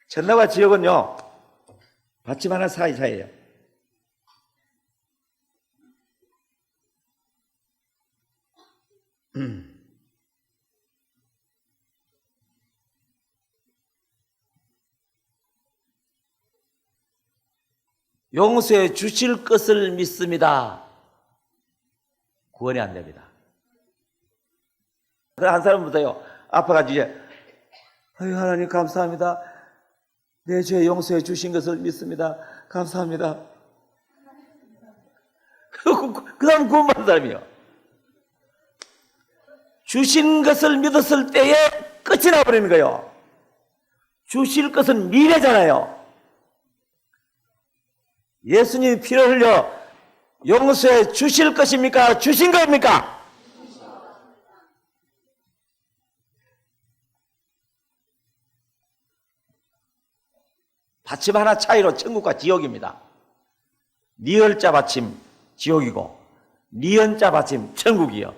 천당과 지옥은요 받침 하나 사이사이에요. 용서해 주실 것을 믿습니다. 구원이 안 됩니다. 한 사람부터요, 아파가지고 이제, 아유, 하나님 감사합니다. 내 죄 용서해 주신 것을 믿습니다. 감사합니다. 그 다음 구원받은 사람이요. 주신 것을 믿었을 때에 끝이 나버리는 거예요. 주실 것은 미래잖아요. 예수님이 피를 흘려 용서해 주실 것입니까? 주신 겁니까? 받침 하나 차이로 천국과 지옥입니다. 니을자 받침 지옥이고 니은자 받침 천국이요.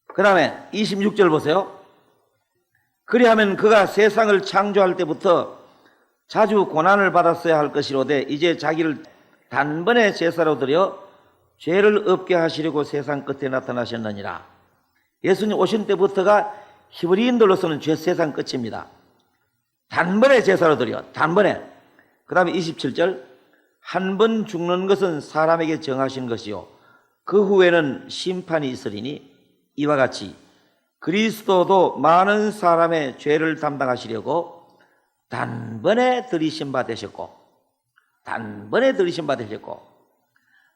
그 다음에 26절 보세요. 그리하면 그가 세상을 창조할 때부터 자주 고난을 받았어야 할 것이로되 이제 자기를 단번에 제사로 드려 죄를 없게 하시려고 세상 끝에 나타나셨느니라. 예수님 오신 때부터가 히브리인들로서는 세상 끝입니다. 단번에 제사로 드려, 단번에. 그 다음에 27절, 한 번 죽는 것은 사람에게 정하신 것이요 그 후에는 심판이 있으리니 이와 같이 그리스도도 많은 사람의 죄를 담당하시려고 단번에 들이신 바 되셨고, 단번에 들이신 바 되셨고,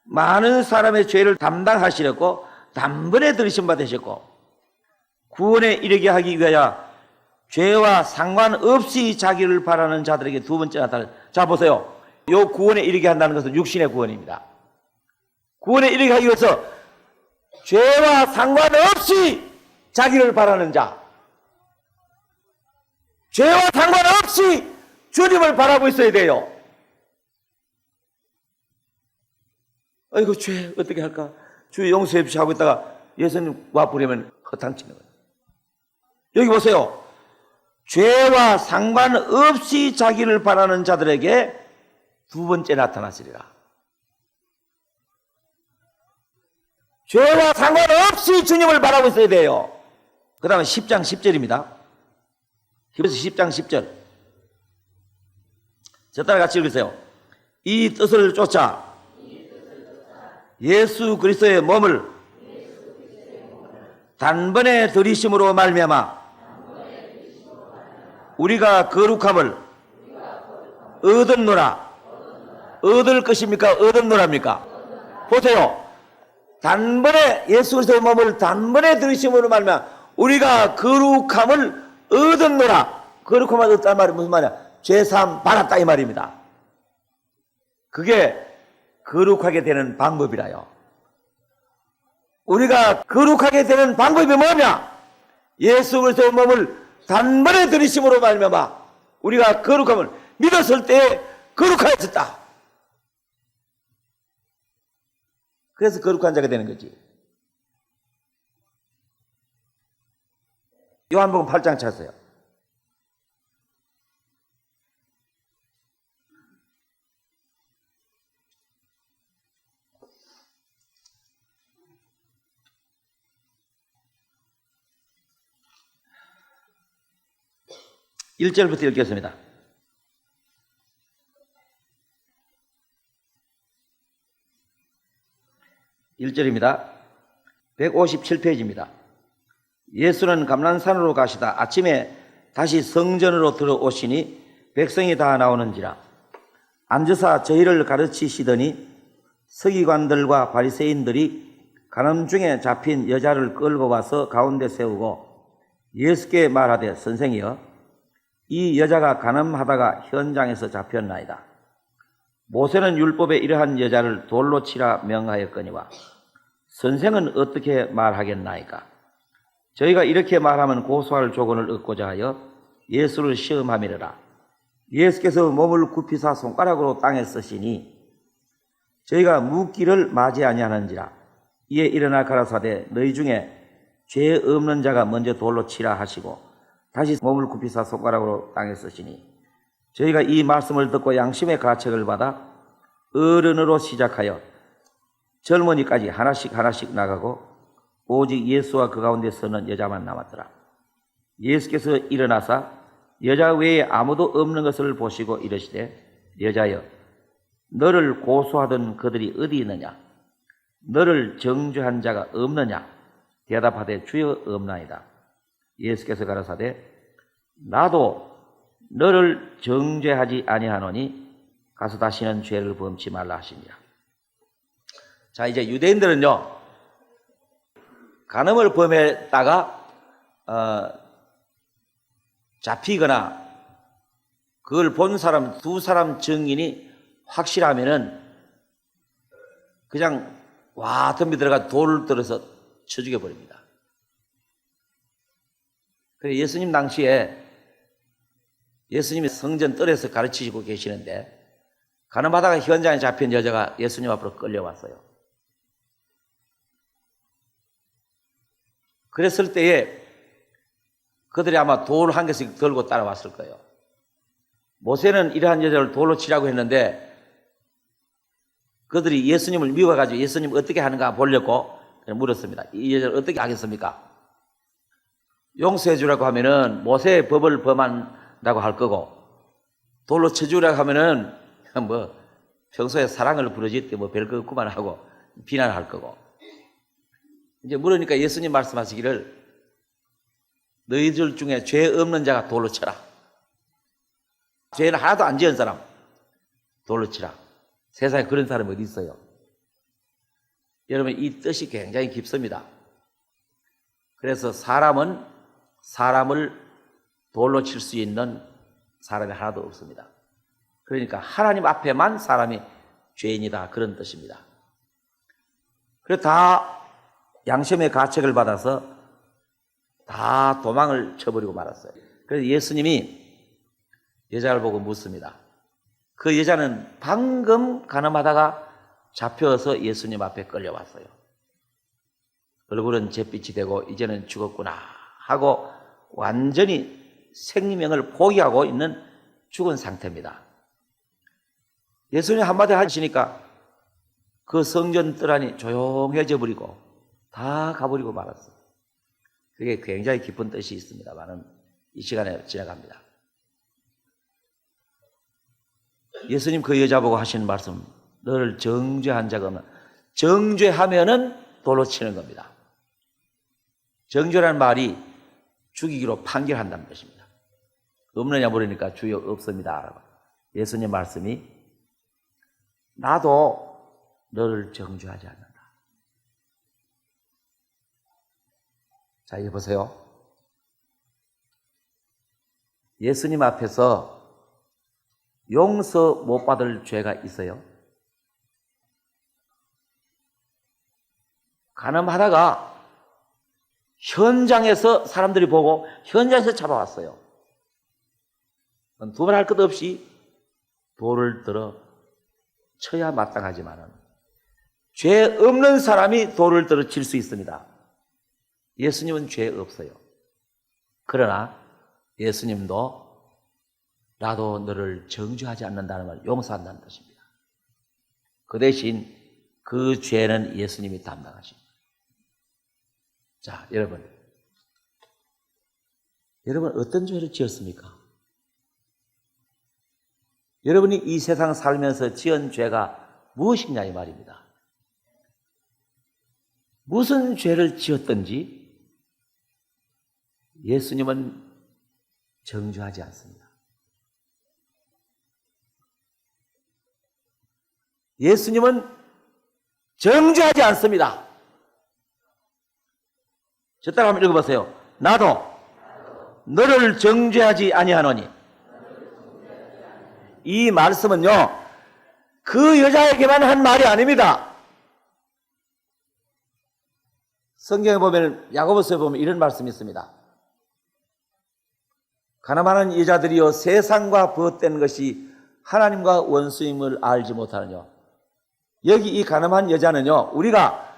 많은 사람의 죄를 담당하시려고 단번에 들이신 바 되셨고, 구원에 이르게 하기 위하여 죄와 상관없이 자기를 바라는 자들에게 두 번째 나타나. 자 보세요. 요 구원에 이르게 한다는 것은 육신의 구원입니다. 구원에 이르게 하기 위해서 죄와 상관없이 자기를 바라는 자, 죄와 상관없이 주님을 바라고 있어야 돼요. 아이고 죄 어떻게 할까? 주 용서해 주시 하고 있다가 예수님 와버리면 허탕치는 거예요. 여기 보세요. 죄와 상관없이 자기를 바라는 자들에게 두 번째 나타나시리라. 죄와 상관없이 주님을 바라고 있어야 돼요. 그 다음에 10장 10절입니다. 히브리서 10장 10절. 저 따라 같이 읽으세요. 이 뜻을 쫓아 예수 그리스도의 몸을 단번에 들이심으로 말미암아 우리가 거룩함을 얻었노라. 얻을 것입니까? 얻었노랍니까? 보세요. 단번에 예수 그리스도의 몸을 단번에 들이심으로 말미암아 우리가 거룩함을 얻었노라. 거룩함을 얻었다는 말이 무슨 말이야? 죄사함 받았다 이 말입니다. 그게 거룩하게 되는 방법이라요. 우리가 거룩하게 되는 방법이 뭐냐? 예수 그리스도의 몸을 단번에 들이심으로 말미암아 우리가 거룩함을 믿었을 때 거룩하였다. 그래서 거룩한 자가 되는 거지. 요한복음 8장 찾으세요. (1절부터) 읽겠습니다. (1절입니다) 157페이지입니다. 예수는 감난산으로 가시다 아침에 다시 성전으로 들어오시니 백성이 다 나오는지라 앉으사 저희를 가르치시더니 서기관들과 바리새인들이 간음 중에 잡힌 여자를 끌고 와서 가운데 세우고 예수께 말하되 선생이여 이 여자가 간음하다가 현장에서 잡혔나이다. 모세는 율법에 이러한 여자를 돌로 치라 명하였거니와 선생은 어떻게 말하겠나이까? 저희가 이렇게 말하면 고소할 조건을 얻고자 하여 예수를 시험함이라. 예수께서 몸을 굽히사 손가락으로 땅에 쓰시니 저희가 묻기를 맞이 아니하는지라. 이에 일어나 가라사대 너희 중에 죄 없는 자가 먼저 돌로 치라 하시고 다시 몸을 굽히사 손가락으로 땅에 쓰시니 저희가 이 말씀을 듣고 양심의 가책을 받아 어른으로 시작하여 젊은이까지 하나씩 나가고 오직 예수와 그 가운데 서는 여자만 남았더라. 예수께서 일어나사 여자 외에 아무도 없는 것을 보시고 이르시되 여자여 너를 고소하던 그들이 어디 있느냐? 너를 정죄한 자가 없느냐? 대답하되 주여 없나이다. 예수께서 가라사대 나도 너를 정죄하지 아니하노니 가서 다시는 죄를 범치 말라 하시니라. 자, 이제 유대인들은요, 간음을 범했다가 잡히거나 그걸 본 사람 두 사람 증인이 확실하면은 그냥 와 덤비 들어가 돌을 들어서 쳐 죽여버립니다. 그래서 예수님 당시에 예수님이 성전 뜰에서 가르치시고 계시는데 간음하다가 현장에 잡힌 여자가 예수님 앞으로 끌려왔어요. 그랬을 때에 그들이 아마 돌 한 개씩 들고 따라왔을 거예요. 모세는 이러한 여자를 돌로 치라고 했는데 그들이 예수님을 미워가지고 예수님 어떻게 하는가 보려고 물었습니다. 이 여자를 어떻게 하겠습니까? 용서해 주라고 하면은 모세의 법을 범한다고 할 거고 돌로 쳐주라고 하면은 뭐 평소에 사랑을 부르짖되 뭐 별거 없구만 하고 비난할 거고 이제 물으니까 예수님 말씀하시기를 너희들 중에 죄 없는 자가 돌로 쳐라. 죄는 하나도 안 지은 사람 돌로 치라. 세상에 그런 사람이 어디 있어요? 여러분 이 뜻이 굉장히 깊습니다. 그래서 사람은 사람을 돌로 칠 수 있는 사람이 하나도 없습니다. 그러니까 하나님 앞에만 사람이 죄인이다 그런 뜻입니다. 그래서 다 양심의 가책을 받아서 다 도망을 쳐버리고 말았어요. 그래서 예수님이 여자를 보고 묻습니다. 그 여자는 방금 간음하다가 잡혀서 예수님 앞에 끌려왔어요. 얼굴은 잿빛이 되고 이제는 죽었구나 하고 완전히 생명을 포기하고 있는 죽은 상태입니다. 예수님 한마디 하시니까 그 성전 뜰 안이 조용해져 버리고 다 가버리고 말았어요. 그게 굉장히 깊은 뜻이 있습니다만은 이 시간에 지나갑니다. 예수님 그 여자 보고 하시는 말씀, 너를 정죄한 자가 없나? 정죄하면은 돌로 치는 겁니다. 정죄라는 말이 죽이기로 판결한다는 것입니다. 없느냐 물으니까 주여 없습니다. 예수님 말씀이 나도 너를 정죄하지 않는다. 자, 여보세요. 예수님 앞에서 용서 못 받을 죄가 있어요? 간음하다가 현장에서 사람들이 보고 현장에서 잡아왔어요. 두말할 것 없이 돌을 들어 쳐야 마땅하지만은 죄 없는 사람이 돌을 들어 칠 수 있습니다. 예수님은 죄 없어요. 그러나 예수님도 나도 너를 정죄하지 않는다는 말, 용서한다는 뜻입니다. 그 대신 그 죄는 예수님이 담당하십니다. 자, 여러분 어떤 죄를 지었습니까? 여러분이 이 세상 살면서 지은 죄가 무엇이냐 이 말입니다. 무슨 죄를 지었든지 예수님은 정죄하지 않습니다. 예수님은 정죄하지 않습니다. 저 따라 한번 읽어보세요. 나도 너를 정죄하지 아니하노니. 이 말씀은요, 그 여자에게만 한 말이 아닙니다. 성경에 보면, 야고보서에 보면 이런 말씀이 있습니다. 가늠하는 여자들이여 세상과 벗된 것이 하나님과 원수임을 알지 못하느냐. 여기 이 가늠한 여자는요, 우리가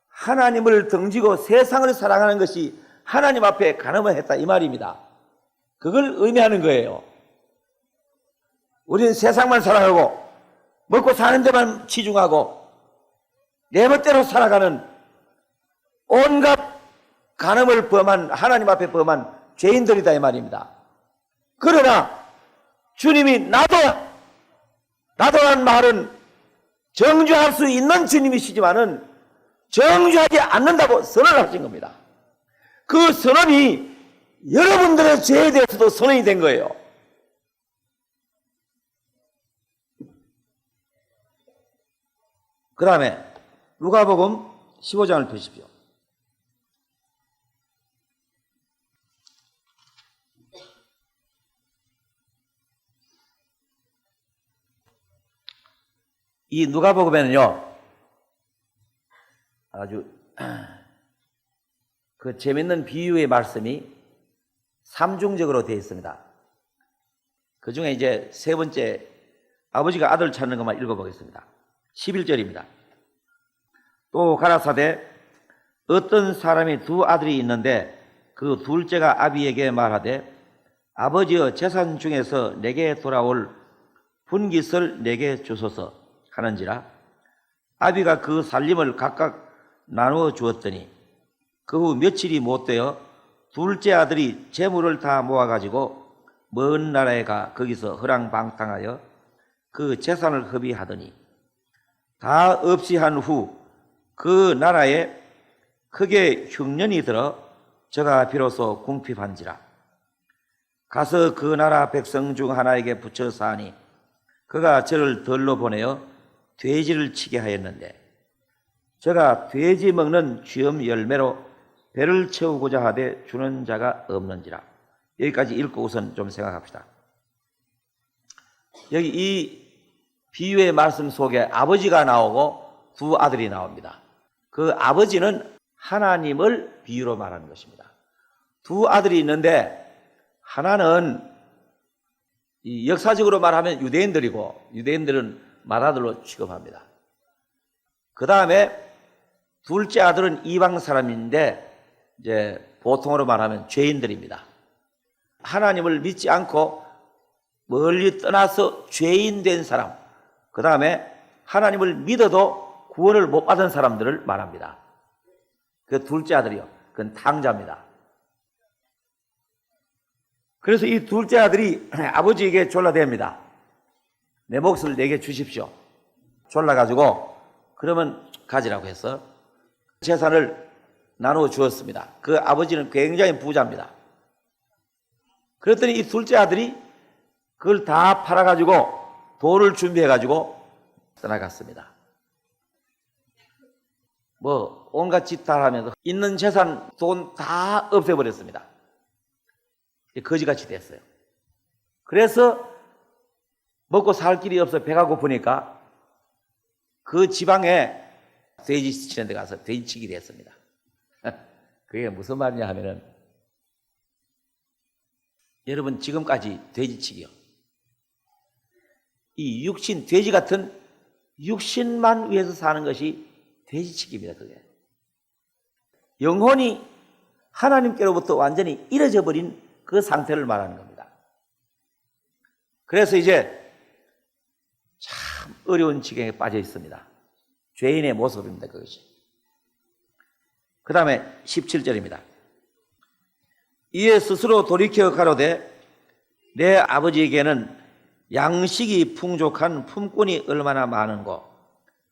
하나님을 등지고 세상을 사랑하는 것이 하나님 앞에 가늠을 했다 이 말입니다. 그걸 의미하는 거예요. 우리는 세상만 사랑하고 먹고 사는 데만 치중하고 내 멋대로 살아가는 온갖 간음을 범한 하나님 앞에 범한 죄인들이다 이 말입니다. 그러나 주님이 나도라는 말은 정죄할 수 있는 주님이시지만은 정죄하지 않는다고 선언을 하신 겁니다. 그 선언이 여러분들의 죄에 대해서도 선언이 된 거예요. 그 다음에 누가복음 15장을 펴십시오. 이 누가복음에는요, 아주 그 재밌는 비유의 말씀이 삼중적으로 되어 있습니다. 그 중에 이제 세 번째, 아버지가 아들 찾는 것만 읽어보겠습니다. 11절입니다. 또 가라사대 어떤 사람이 두 아들이 있는데 그 둘째가 아비에게 말하되 아버지여 재산 중에서 내게 돌아올 분깃을 내게 주소서 하는지라 아비가 그 살림을 각각 나누어 주었더니 그 후 며칠이 못되어 둘째 아들이 재물을 다 모아가지고 먼 나라에 가 거기서 허랑방탕하여 그 재산을 허비하더니 다 없이 한 후 그 나라에 크게 흉년이 들어 저가 비로소 궁핍한지라 가서 그 나라 백성 중 하나에게 붙여 사니 그가 저를 들러 보내어 돼지를 치게 하였는데 저가 돼지 먹는 쥐엄 열매로 배를 채우고자 하되 주는 자가 없는지라. 여기까지 읽고 우선 좀 생각합시다. 여기 이 비유의 말씀 속에 아버지가 나오고 두 아들이 나옵니다. 그 아버지는 하나님을 비유로 말하는 것입니다. 두 아들이 있는데 하나는 역사적으로 말하면 유대인들이고 유대인들은 맏아들로 취급합니다. 그 다음에 둘째 아들은 이방 사람인데 이제 보통으로 말하면 죄인들입니다. 하나님을 믿지 않고 멀리 떠나서 죄인 된 사람, 그 다음에 하나님을 믿어도 구원을 못 받은 사람들을 말합니다. 그 둘째 아들이요. 그건 탕자입니다. 그래서 이 둘째 아들이 아버지에게 졸라댑니다. 내 몫을 내게 주십시오. 졸라가지고 그러면 가지라고 해서 재산을 나누어 주었습니다. 그 아버지는 굉장히 부자입니다. 그랬더니 이 둘째 아들이 그걸 다 팔아가지고 돈을 준비해가지고 떠나갔습니다. 뭐 온갖 짓 다 하면서 있는 재산 돈 다 없애버렸습니다. 거지같이 됐어요. 그래서 먹고 살 길이 없어 배가 고프니까 그 지방에 돼지 치는 데 가서 돼지치기 됐습니다. 그게 무슨 말이냐 하면은 여러분 지금까지 돼지치기요. 이 육신, 돼지 같은 육신만 위해서 사는 것이 돼지치기입니다. 그게 영혼이 하나님께로부터 완전히 잃어져 버린 그 상태를 말하는 겁니다. 그래서 이제 참 어려운 지경에 빠져 있습니다. 죄인의 모습입니다. 그것이. 그 다음에 17절입니다. 이에 스스로 돌이켜 가로되 내 아버지에게는 양식이 풍족한 품꾼이 얼마나 많은고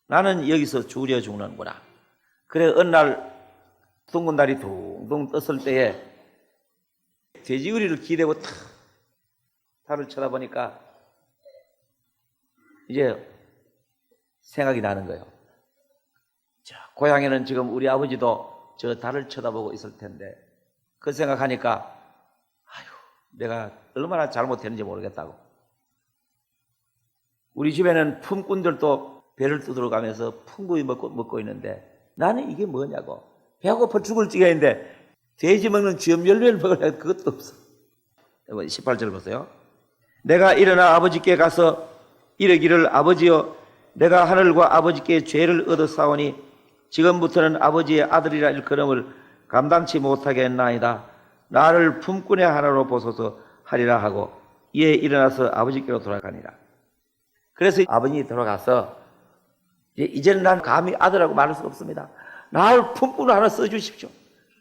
나는 여기서 주려 죽는구나. 그래 어느 날 둥근 달이 둥둥 떴을 때에 돼지우리를 기대고 탁 달을 쳐다보니까 이제 생각이 나는 거예요. 자, 고향에는 지금 우리 아버지도 저 달을 쳐다보고 있을 텐데 그 생각하니까 아유 내가 얼마나 잘못했는지 모르겠다고. 우리 집에는 품꾼들도 배를 두드러 가면서 풍부히 먹고 있는데 나는 이게 뭐냐고. 배고파 죽을 지경인데 돼지 먹는 쥐엄 열매를 먹으려고 그것도 없어. 18절 보세요. 내가 일어나 아버지께 가서 이르기를 아버지여 내가 하늘과 아버지께 죄를 얻어 싸우니 지금부터는 아버지의 아들이라 일컬음을 감당치 못하게 했나이다. 나를 품꾼의 하나로 보소서 하리라 하고 이에 일어나서 아버지께로 돌아가니라. 그래서 아버님이 돌아가서 이제는 난 감히 아들하고 말할 수 없습니다. 나를 품꾼 하나 써주십시오.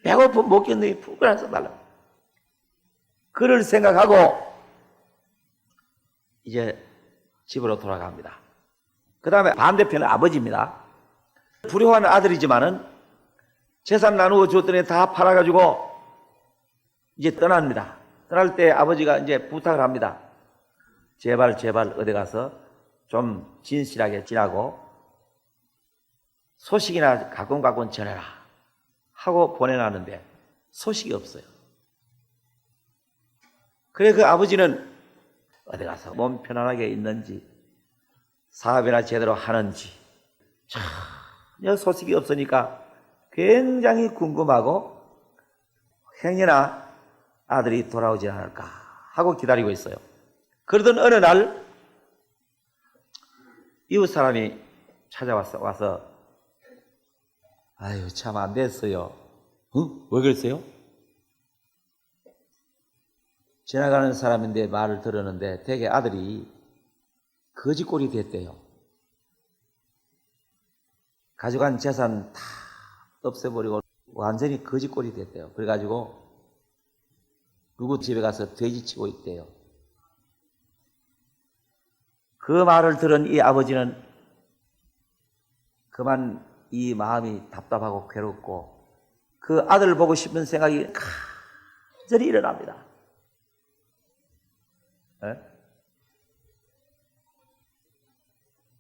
배고프면 못 견디니 품꾼 하나 써달라고. 그를 생각하고 이제 집으로 돌아갑니다. 그 다음에 반대편은 아버지입니다. 불효한 아들이지만은 재산 나누어 줬더니 다 팔아가지고 이제 떠납니다. 떠날 때 아버지가 이제 부탁을 합니다. 제발 어디 가서 좀 진실하게 지나고 소식이나 가끔 전해라 하고 보내놨는데 소식이 없어요. 그래 그 아버지는 어디 가서 몸 편안하게 있는지 사업이나 제대로 하는지 전혀 소식이 없으니까 굉장히 궁금하고 행여나 아들이 돌아오지 않을까 하고 기다리고 있어요. 그러던 어느 날 이웃 사람이 와서 아유 참 안 됐어요. 왜 그랬어요? 지나가는 사람인데 말을 들었는데 되게 아들이 거지꼴이 됐대요. 가져간 재산 다 없애버리고 완전히 거지꼴이 됐대요. 그래가지고 누구 집에 가서 돼지치고 있대요. 그 말을 들은 이 아버지는 그만 이 마음이 답답하고 괴롭고 그 아들을 보고 싶은 생각이 간절히 일어납니다. 네?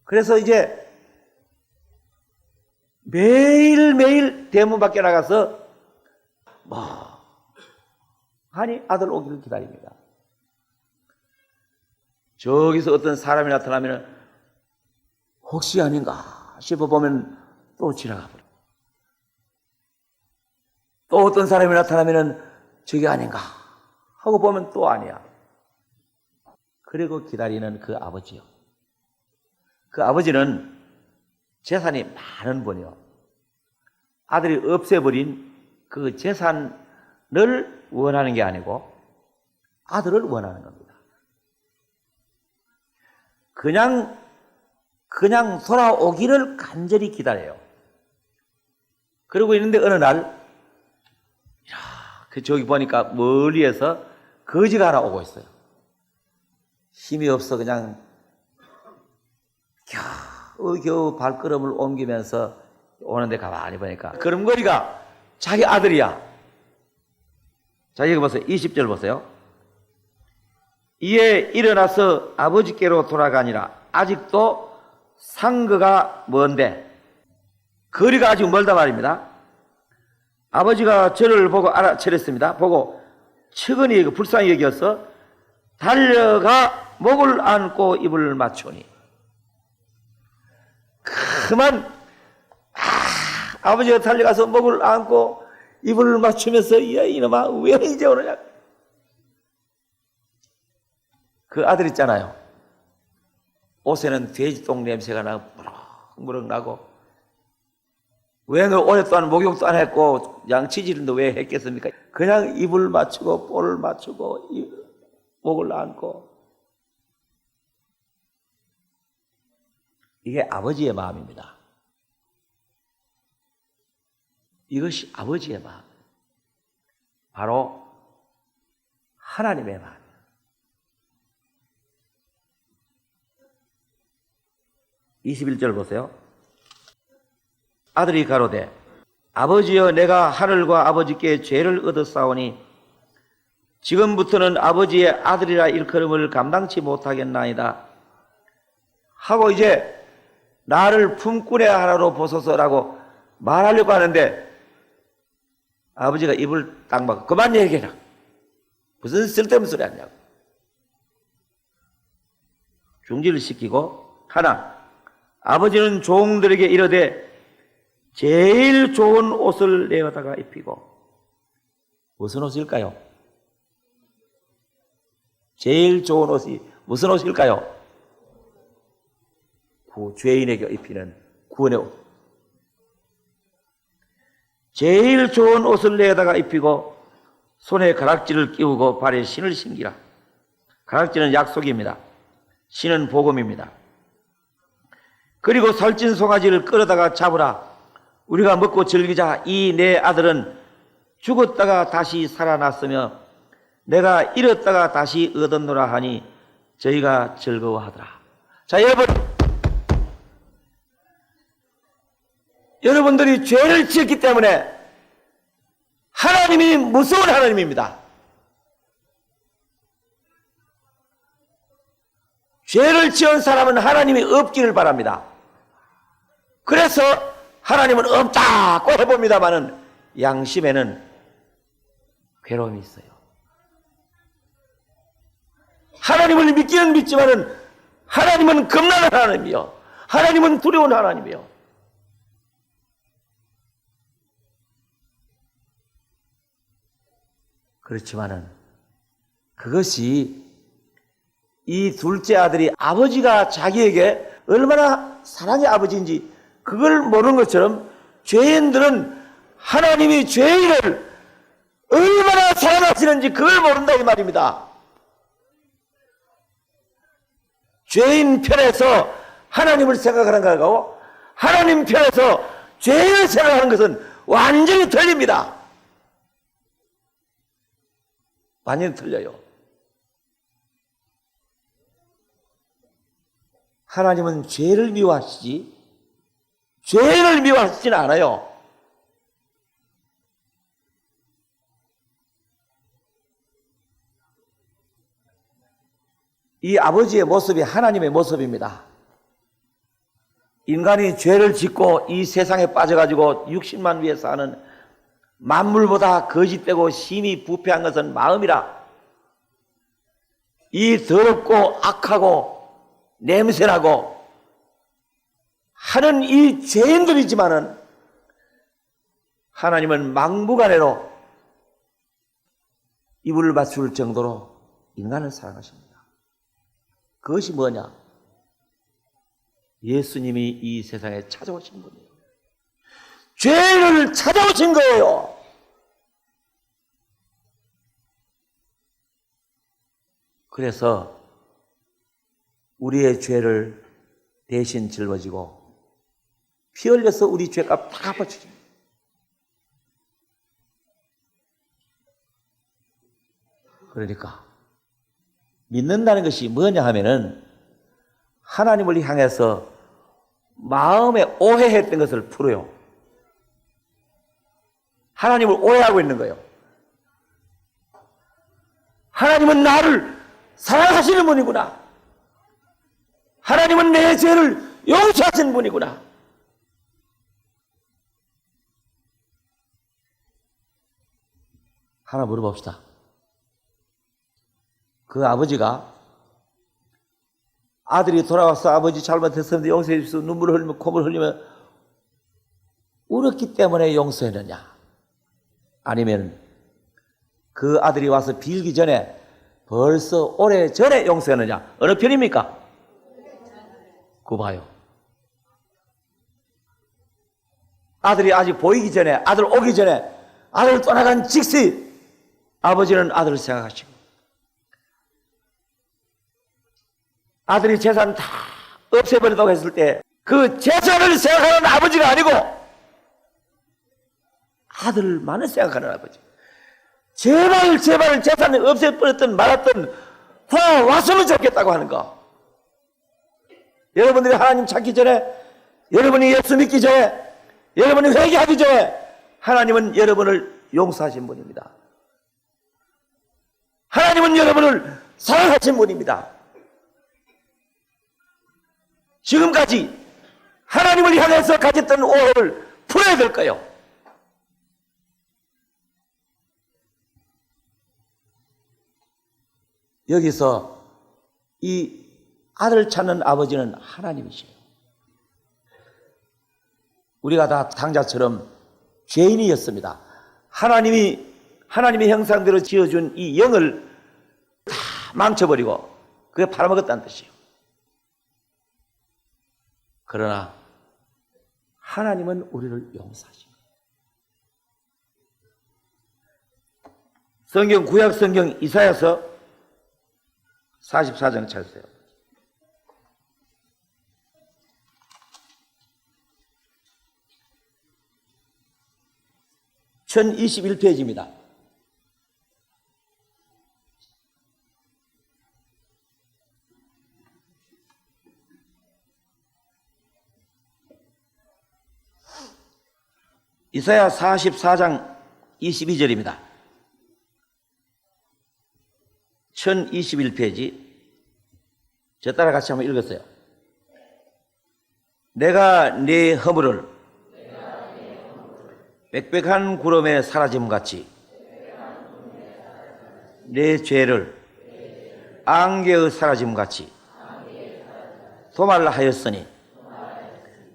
그래서 이제 매일매일 대문 밖에 나가서 아니 아들 오기를 기다립니다. 저기서 어떤 사람이 나타나면 혹시 아닌가 싶어보면 또 지나가 버려. 또 어떤 사람이 나타나면 저게 아닌가 하고 보면 또 아니야. 그리고 기다리는 그 아버지요. 그 아버지는 재산이 많은 분이요. 아들이 없애버린 그 재산을 원하는 게 아니고 아들을 원하는 겁니다. 그냥 돌아오기를 간절히 기다려요. 그러고 있는데 어느 날 저기 보니까 멀리에서 거지가 하나 오고 있어요. 힘이 없어 그냥 겨우 발걸음을 옮기면서 오는데 가만히 보니까 걸음걸이가 자기 아들이야. 자 여기 보세요. 20절 보세요. 이에 일어나서 아버지께로 돌아가니라. 아직도 상거가 먼데 거리가 아직 멀다 말입니다. 아버지가 저를 보고 알아차렸습니다. 보고 측은히 불쌍히 여겨서 달려가 목을 안고 입을 맞추니 그만 아버지가 달려가서 목을 안고 입을 맞추면서 야 이놈아 왜 이제 오느냐. 그 아들 있잖아요. 옷에는 돼지똥 냄새가 나고 무럭무럭 나고 왜 너 오랫동안 목욕도 안 했고 양치질도 왜 했겠습니까? 그냥 입을 맞추고 볼을 맞추고 목을 안고. 이게 아버지의 마음입니다. 이것이 아버지의 마음. 바로 하나님의 마음이에요. (21절) 보세요. 아들이 가로되 아버지여 내가 하늘과 아버지께 죄를 얻었사오니 지금부터는 아버지의 아들이라 일컬음을 감당치 못하겠나이다 하고 이제 나를 품꾼의 하나로 보소서라고 말하려고 하는데 아버지가 입을 딱 막고 그만 얘기해라. 무슨 쓸데없는 소리 하냐고. 중지를 시키고 하나 아버지는 종들에게 이르되 제일 좋은 옷을 내어다가 입히고. 무슨 옷일까요? 제일 좋은 옷이 무슨 옷일까요? 죄인에게 입히는 구원의 옷. 제일 좋은 옷을 내다가 입히고 손에 가락지를 끼우고 발에 신을 신기라. 가락지는 약속입니다. 신은 복음입니다. 그리고 살찐 송아지를 끌어다가 잡으라. 우리가 먹고 즐기자. 이 내 아들은 죽었다가 다시 살아났으며 내가 잃었다가 다시 얻었노라 하니 저희가 즐거워하더라. 자 여러분, 여러분들이 죄를 지었기 때문에 하나님이 무서운 하나님입니다. 죄를 지은 사람은 하나님이 없기를 바랍니다. 그래서 하나님은 없다고 해봅니다마는 양심에는 괴로움이 있어요. 하나님을 믿기는 믿지만은 하나님은 겁나는 하나님이요, 하나님은 두려운 하나님이요. 그렇지만은 그것이 이 둘째 아들이 아버지가 자기에게 얼마나 사랑의 아버지인지 그걸 모르는 것처럼 죄인들은 하나님이 죄인을 얼마나 사랑하시는지 그걸 모른다 이 말입니다. 죄인 편에서 하나님을 생각하는 것하고 하나님 편에서 죄인을 생각하는 것은 완전히 틀립니다. 완전히 틀려요. 하나님은 죄를 미워하시지 죄인을 미워하시지는 않아요. 이 아버지의 모습이 하나님의 모습입니다. 인간이 죄를 짓고 이 세상에 빠져가지고 육신만 위해 사는 만물보다 거짓되고 심히 부패한 것은 마음이라. 이 더럽고 악하고 냄새나고 하는 이 죄인들이지만은 하나님은 막무가내로 이불을 맞출 정도로 인간을 사랑하십니다. 그것이 뭐냐? 예수님이 이 세상에 찾아오신 분이에요. 죄를 찾아오신 거예요. 그래서 우리의 죄를 대신 짊어지고 피 흘려서 우리 죄값 다 갚아주십니다. 그러니까 믿는다는 것이 뭐냐 하면은 하나님을 향해서 마음에 오해했던 것을 풀어요. 하나님을 오해하고 있는 거예요. 하나님은 나를 사랑하시는 분이구나. 하나님은 내 죄를 용서하시는 분이구나. 하나 물어봅시다. 그 아버지가 아들이 돌아와서 아버지 잘못했었는데 용서해 주셔서 눈물을 흘리며 콧물을 흘리며 울었기 때문에 용서했느냐? 아니면 그 아들이 와서 빌기 전에 벌써 오래전에 용서했느냐? 어느 편입니까? 그거 봐요. 아들이 아직 보이기 전에, 아들 오기 전에, 아들 떠나간 즉시 아버지는 아들을 생각하시고 아들이 재산 다 없애버린다고 했을 때 그 재산을 생각하는 아버지가 아니고 아들만을 생각하는 아버지. 제발 재산을 없애버렸든 말았든 다 왔으면 좋겠다고 하는 거. 여러분들이 하나님 찾기 전에, 여러분이 예수 믿기 전에, 여러분이 회개하기 전에 하나님은 여러분을 용서하신 분입니다. 하나님은 여러분을 사랑하신 분입니다. 지금까지 하나님을 향해서 가졌던 오해를 풀어야 될 거예요. 여기서 이 아들 찾는 아버지는 하나님이시에요. 우리가 다 당자처럼 죄인이었습니다. 하나님의 형상대로 지어준 이 영을 다 망쳐버리고 그게 팔아먹었다는 뜻이에요. 그러나 하나님은 우리를 용서하십니다. 성경, 구약 성경 이사야서 44장 찾으세요. (1021페이지입니다) 이사야 44장 22절입니다. 1021페이지. 저 따라 같이 한번 읽었어요. 내가 네 허물을 빽빽한 구름에 사라짐 같이 내 죄를 안개의 사라짐 같이 도말하였으니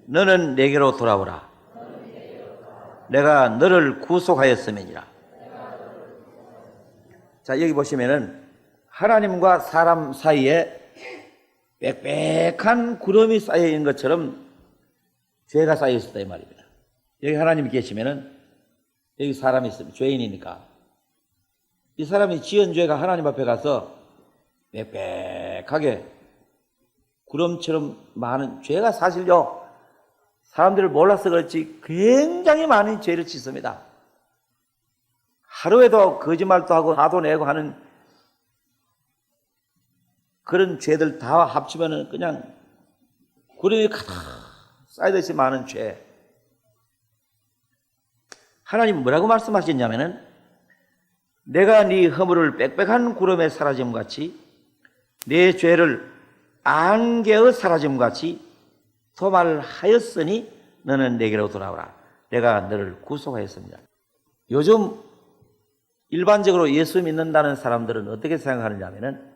너는 내게로 돌아오라. 내가 너를 구속하였음이니라. 자, 여기 보시면은 하나님과 사람 사이에 빽빽한 구름이 쌓여 있는 것처럼 죄가 쌓여 있었다 이 말입니다. 여기 하나님이 계시면은 여기 사람이 있으면 죄인이니까 이 사람이 지은 죄가 하나님 앞에 가서 빽빽하게 구름처럼 많은 죄가 사실요, 사람들을 몰라서 그렇지 굉장히 많은 죄를 짓습니다. 하루에도 거짓말도 하고 화도 내고 하는 그런 죄들 다 합치면은 그냥 구름이 가득 쌓여있이 많은 죄. 하나님은 뭐라고 말씀하셨냐면은 내가 네 허물을 빽빽한 구름에 사라짐 같이 내 죄를 안개의 사라짐 같이 도말하였으니 너는 내게로 돌아오라. 내가 너를 구속하였습니다. 요즘 일반적으로 예수 믿는다는 사람들은 어떻게 생각하느냐 하면은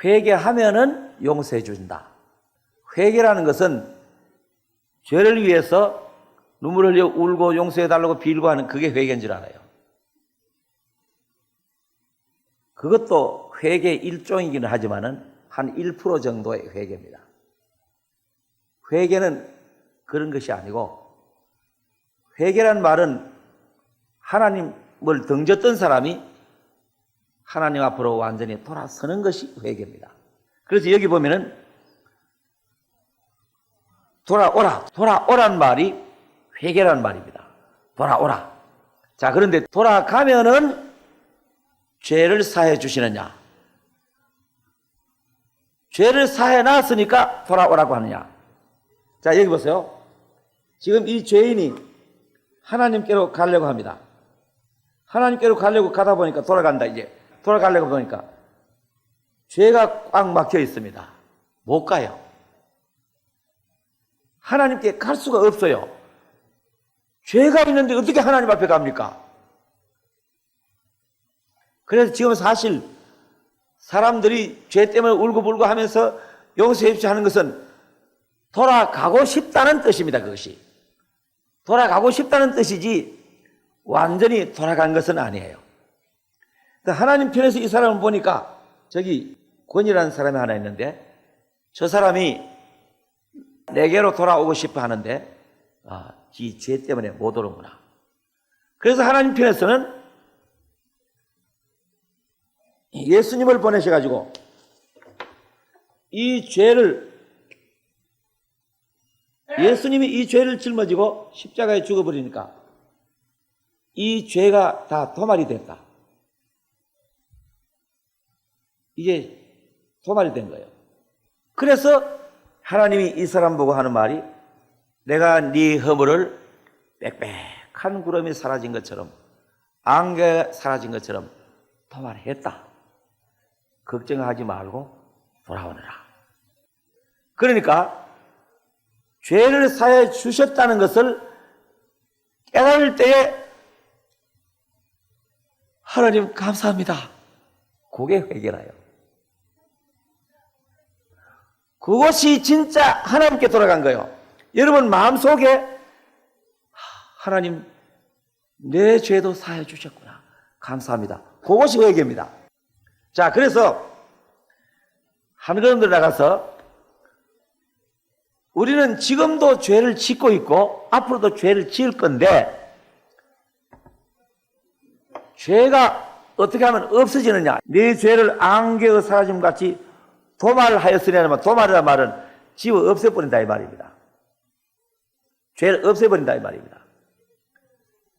회개하면은 용서해 준다. 회개라는 것은 죄를 위해서 눈물을 흘려 울고 용서해 달라고 빌고 하는 그게 회개인 줄 알아요. 그것도 회개 일종이기는 하지만은 한 1% 정도의 회개입니다. 회개는 그런 것이 아니고, 회개란 말은 하나님을 등졌던 사람이 하나님 앞으로 완전히 돌아서는 것이 회개입니다. 그래서 여기 보면은 돌아오란 말이 회개란 말입니다. 돌아오라. 자, 그런데 돌아가면은 죄를 사해 주시느냐? 죄를 사해 놨으니까 돌아오라고 하느냐? 자, 여기 보세요. 지금 이 죄인이 하나님께로 가려고 합니다. 하나님께로 가려고 가다 보니까 돌아가려고 보니까 죄가 꽉 막혀 있습니다. 못 가요. 하나님께 갈 수가 없어요. 죄가 있는데 어떻게 하나님 앞에 갑니까? 그래서 지금 사실 사람들이 죄 때문에 울고불고 하면서 용서해 주십시오 하는 것은 돌아가고 싶다는 뜻입니다. 그것이 돌아가고 싶다는 뜻이지 완전히 돌아간 것은 아니에요. 하나님 편에서 이 사람을 보니까 저기 권이라는 사람이 하나 있는데 저 사람이 내게로 돌아오고 싶어 하는데 지 죄 때문에 못 오는구나. 그래서 하나님 편에서는 예수님을 보내셔가지고 예수님이 이 죄를 짊어지고 십자가에 죽어버리니까 이 죄가 다 도말이 됐다. 이제 도말이 된 거예요. 그래서 하나님이 이 사람 보고 하는 말이 내가 네 허물을 빽빽한 구름이 사라진 것처럼 안개가 사라진 것처럼 도말했다. 걱정하지 말고 돌아오너라. 그러니까 죄를 사해 주셨다는 것을 깨달을 때에 하나님 감사합니다. 그게 회개라요. 그것이 진짜 하나님께 돌아간 거예요. 여러분 마음속에 하나님 내 죄도 사해 주셨구나. 감사합니다. 그것이 회개입니다. 자, 그래서 한 걸음 더 나가서 우리는 지금도 죄를 짓고 있고 앞으로도 죄를 지을 건데 죄가 어떻게 하면 없어지느냐? 네 죄를 안개의 사라짐 같이 도말하였으냐면 도말이라는 말은 지워 없애버린다 이 말입니다. 죄를 없애버린다 이 말입니다.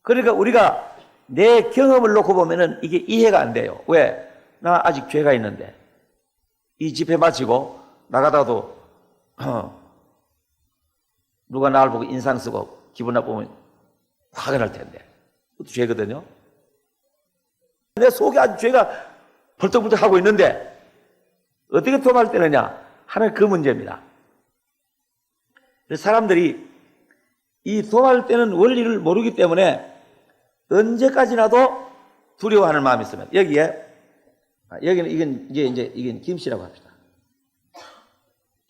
그러니까 우리가 내 경험을 놓고 보면은 이게 이해가 안 돼요. 왜? 나 아직 죄가 있는데 이 집회 마치고 나가다가도 누가 나를 보고 인상 쓰고 기분 나쁘면 화가 날 텐데. 그것도 죄거든요. 내 속에 아주 죄가 벌떡벌떡 하고 있는데 어떻게 도망을 떼느냐 하는 그 문제입니다. 사람들이 이 도망을 떼는 원리를 모르기 때문에 언제까지나도 두려워하는 마음이 있으면 여기는 이건 김씨라고 합시다.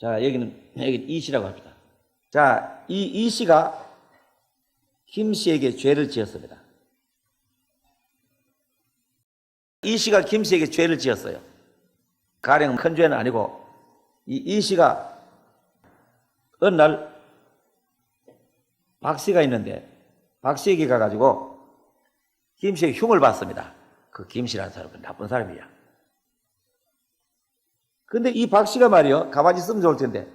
자, 여기는 이씨라고 합시다. 자, 이 이씨가 김씨에게 죄를 지었습니다. 이씨가 김씨에게 죄를 지었어요. 가령 큰 죄는 아니고 이 이씨가 어느 날 박씨가 있는데 박씨에게 가가지고 김씨에게 흉을 봤습니다. 그 김씨라는 사람은 나쁜 사람이야. 근데 이 박씨가 말이요, 가만히 있으면 좋을 텐데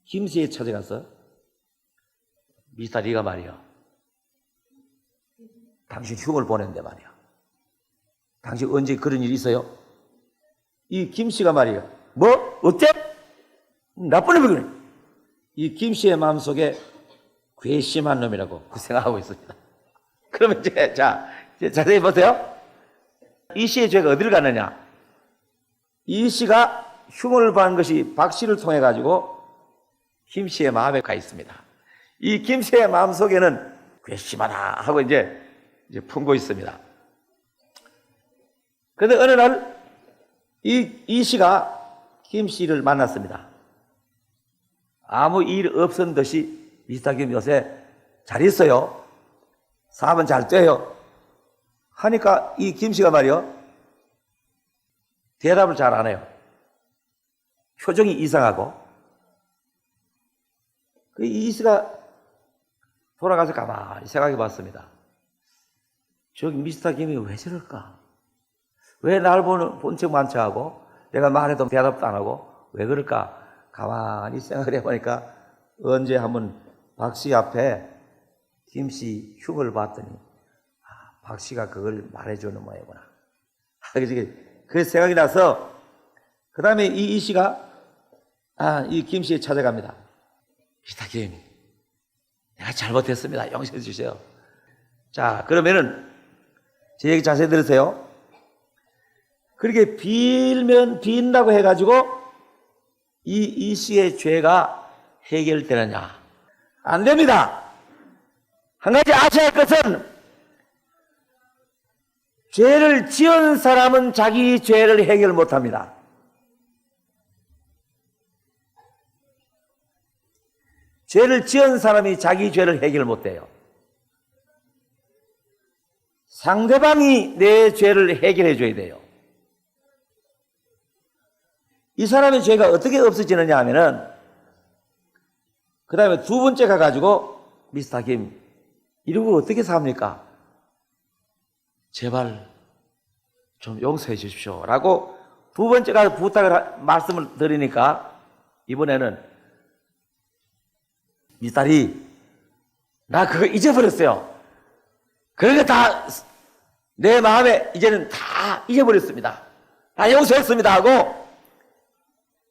김씨에 찾아가서 미스터 리가 말이요, 당신 흉을 보낸대 말이야. 당신 언제 그런 일이 있어요? 이 김씨가 말이요, 뭐? 어때? 나쁜 놈이 그래. 이 김씨의 마음속에 괘씸한 놈이라고 그 생각하고 있습니다. 그러면 이제 자세히 보세요. 이 씨의 죄가 어디를 갔느냐? 이 씨가 흉을 받은 것이 박 씨를 통해 가지고 김 씨의 마음에 가 있습니다. 이 김 씨의 마음 속에는 괘씸하다 하고 이제 품고 있습니다. 그런데 어느 날 이 씨가 김 씨를 만났습니다. 아무 일 없은 듯이 미스터 김 요새 잘 있어요. 사업은 잘 돼요. 하니까 이 김 씨가 말이요, 대답을 잘 안 해요. 표정이 이상하고. 그 이 씨가 돌아가서 가만히 생각해 봤습니다. 저기 미스터 김이 왜 저럴까? 왜 날 본 척 만척하고 내가 말해도 대답도 안 하고 왜 그럴까? 가만히 생각을 해보니까 언제 한번 박 씨 앞에 김 씨 흉을 봤더니 박 씨가 그걸 말해주는 모양이구나. 그 생각이 나서 그 다음에 이 씨가 이 김 씨에 찾아갑니다. 미스터 김, 내가 잘못했습니다. 용서해 주세요. 자, 그러면은 제 얘기 자세히 들으세요. 그렇게 빌면 빈다고 해가지고 이 씨의 죄가 해결되느냐? 안 됩니다. 한 가지 아셔야 할 것은 죄를 지은 사람은 자기 죄를 해결 못합니다. 죄를 지은 사람이 자기 죄를 해결 못해요. 상대방이 내 죄를 해결해 줘야 돼요. 이 사람의 죄가 어떻게 없어지느냐 하면은 그 다음에 두 번째 가가지고 미스터 김, 이러고 어떻게 삽니까? 제발 좀 용서해 주십시오 라고 두 번째 가서 말씀을 드리니까 이번에는 미스터리, 나 그거 잊어버렸어요. 그러니까 다 내 마음에 이제는 다 잊어버렸습니다. 다 용서했습니다 하고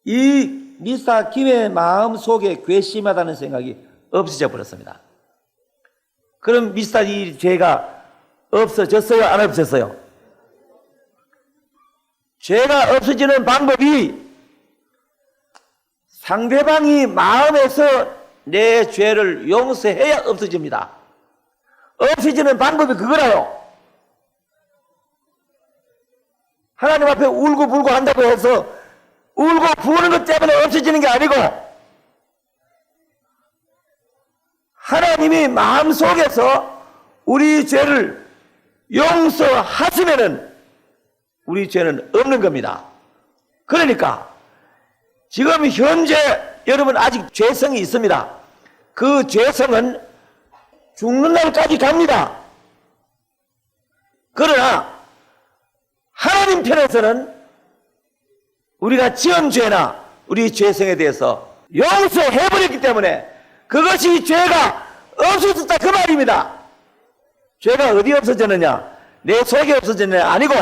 이 미스터 김의 마음 속에 괘씸하다는 생각이 없어져 버렸습니다. 그럼 미스터 이 죄가 없어졌어요? 안 없어졌어요? 죄가 없어지는 방법이 상대방이 마음에서 내 죄를 용서해야 없어집니다. 없어지는 방법이 그거라요. 하나님 앞에 울고 불고 한다고 해서 울고 부는 것 때문에 없어지는 게 아니고 하나님이 마음속에서 우리 죄를 용서하시면은 우리 죄는 없는 겁니다. 그러니까 지금 현재 여러분 아직 죄성이 있습니다. 그 죄성은 죽는 날까지 갑니다. 그러나 하나님 편에서는 우리가 지은 죄나 우리 죄성에 대해서 용서해버렸기 때문에 그것이 죄가 없어졌다 그 말입니다. 죄가 어디 없어졌느냐? 내 속에 없어졌느냐? 아니고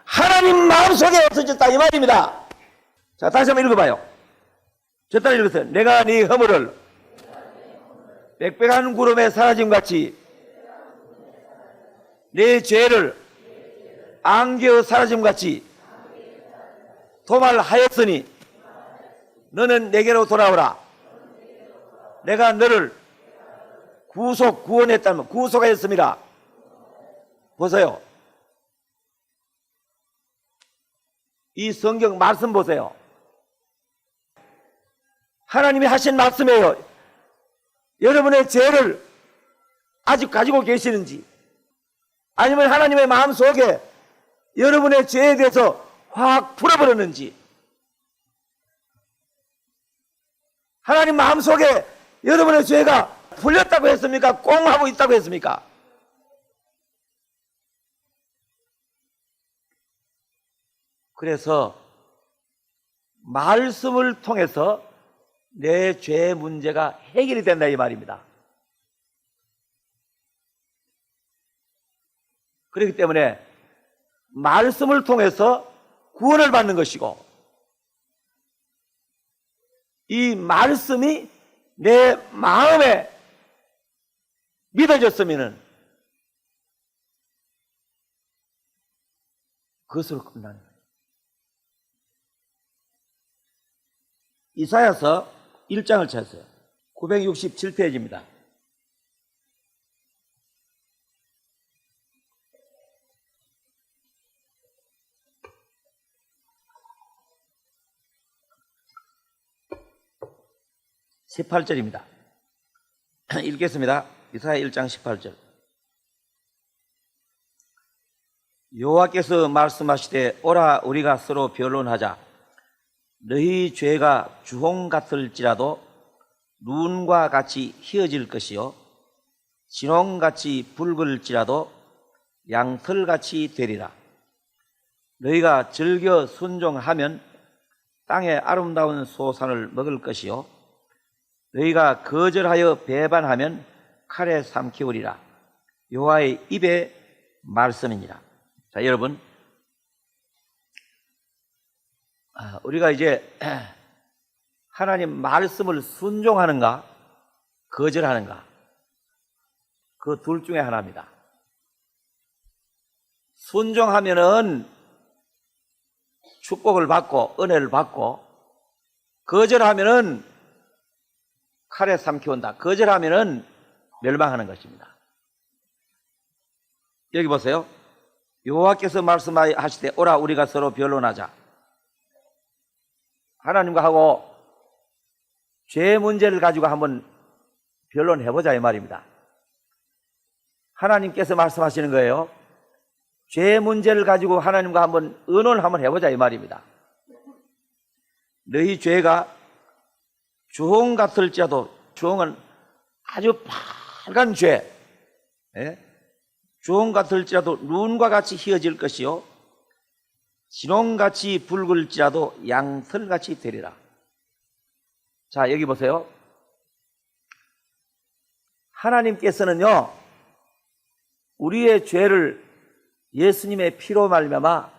하나님 마음속에 없어졌다 이 말입니다. 자, 다시 한번 읽어봐요. 저 따라 읽으세요. 내가 네 허물을 빽빽한 구름에 사라짐같이 내 죄를 안겨 사라짐같이 도말하였으니 너는 내게로 돌아오라. 내가 너를 구원했다면 구속하였습니다. 보세요. 이 성경 말씀 보세요. 하나님이 하신 말씀이에요. 여러분의 죄를 아직 가지고 계시는지, 아니면 하나님의 마음속에 여러분의 죄에 대해서 확 풀어버렸는지, 하나님 마음속에 여러분의 죄가 풀렸다고 했습니까? 꽁 하고 있다고 했습니까? 그래서 말씀을 통해서 내 죄의 문제가 해결이 된다 이 말입니다. 그렇기 때문에 말씀을 통해서 구원을 받는 것이고, 이 말씀이 내 마음에 믿어졌으면 그것으로 끝나는 거예요. 이사야서 1장을 찾으세요. 967페이지입니다. (18절입니다) 읽겠습니다. 이사야 1장 18절. 여호와께서 말씀하시되 오라 우리가 서로 변론하자. 너희 죄가 주홍 같을지라도 눈과 같이 희어질 것이요 진홍같이 붉을지라도 양털같이 되리라. 너희가 즐겨 순종하면 땅의 아름다운 소산을 먹을 것이요 너희가 거절하여 배반하면 칼에 삼키우리라. 여호와의 입의 말씀이니라. 자, 여러분, 우리가 이제 하나님 말씀을 순종하는가 거절하는가, 그 둘 중에 하나입니다. 순종하면은 축복을 받고 은혜를 받고, 거절하면은 칼에 삼키운다. 거절하면은 멸망하는 것입니다. 여기 보세요. 여호와께서 말씀하시되 오라 우리가 서로 변론하자. 하나님과 하고 죄 문제를 가지고 한번 변론해보자 이 말입니다. 하나님께서 말씀하시는 거예요. 죄 문제를 가지고 하나님과 한번 의논을 한번 해보자 이 말입니다. 너희 죄가 주홍 같을지라도, 주홍은 아주 빨간 죄, 주홍 같을지라도 눈과 같이 희어질 것이요 진홍같이 붉을지라도 양털같이 되리라. 자, 여기 보세요. 하나님께서는요 우리의 죄를 예수님의 피로 말미암아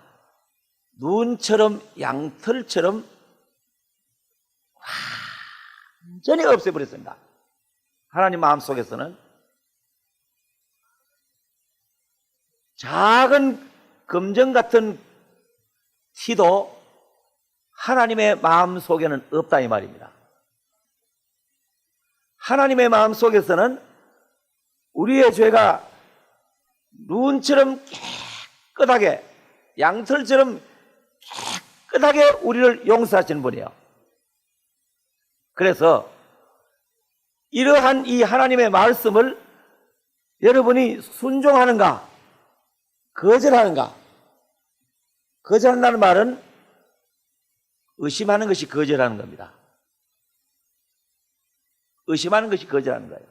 눈처럼 양털처럼 완전히 없애버렸습니다. 하나님 마음속에서는 작은 검정 같은 티도 하나님의 마음속에는 없다 이 말입니다. 하나님의 마음속에서는 우리의 죄가 눈처럼 깨끗하게, 양털처럼 깨끗하게 우리를 용서하시는 분이에요. 그래서 이러한 이 하나님의 말씀을 여러분이 순종하는가 거절하는가. 거절한다는 말은 의심하는 것이 거절하는 겁니다. 의심하는 것이 거절하는 거예요.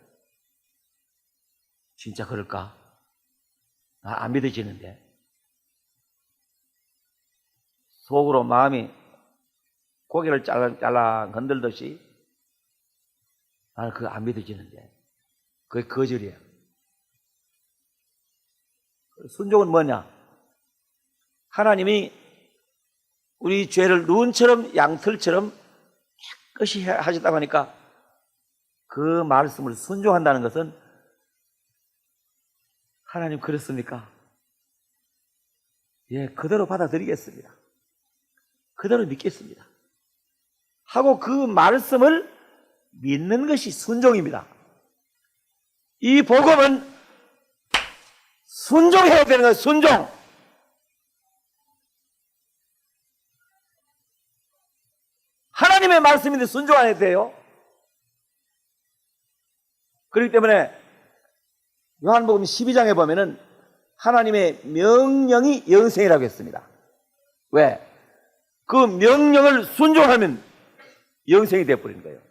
진짜 그럴까? 안 믿어지는데. 속으로 마음이 고개를 짤랑짤랑 흔들듯이 나는 그거 안 믿어지는데. 그게 거절이에요. 순종은 뭐냐? 하나님이 우리 죄를 눈처럼 양털처럼 깨끗이 하셨다고 하니까 그 말씀을 순종한다는 것은 하나님 그렇습니까? 예, 그대로 받아들이겠습니다. 그대로 믿겠습니다. 하고 그 말씀을 믿는 것이 순종입니다. 이 복음은 순종해야 되는 거예요. 순종. 하나님의 말씀인데 순종 안 해도 돼요. 그렇기 때문에 요한복음 12장에 보면은 하나님의 명령이 영생이라고 했습니다. 왜? 그 명령을 순종하면 영생이 되어버리는 거예요.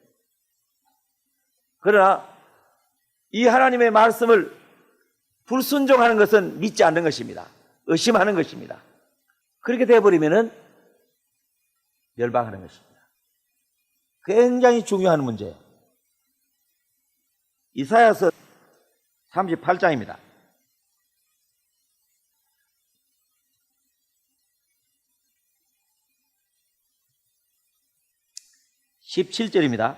그러나 이 하나님의 말씀을 불순종하는 것은 믿지 않는 것입니다. 의심하는 것입니다. 그렇게 되어버리면은 멸망하는 것입니다. 굉장히 중요한 문제예요. 이사야서 38장입니다. 17절입니다.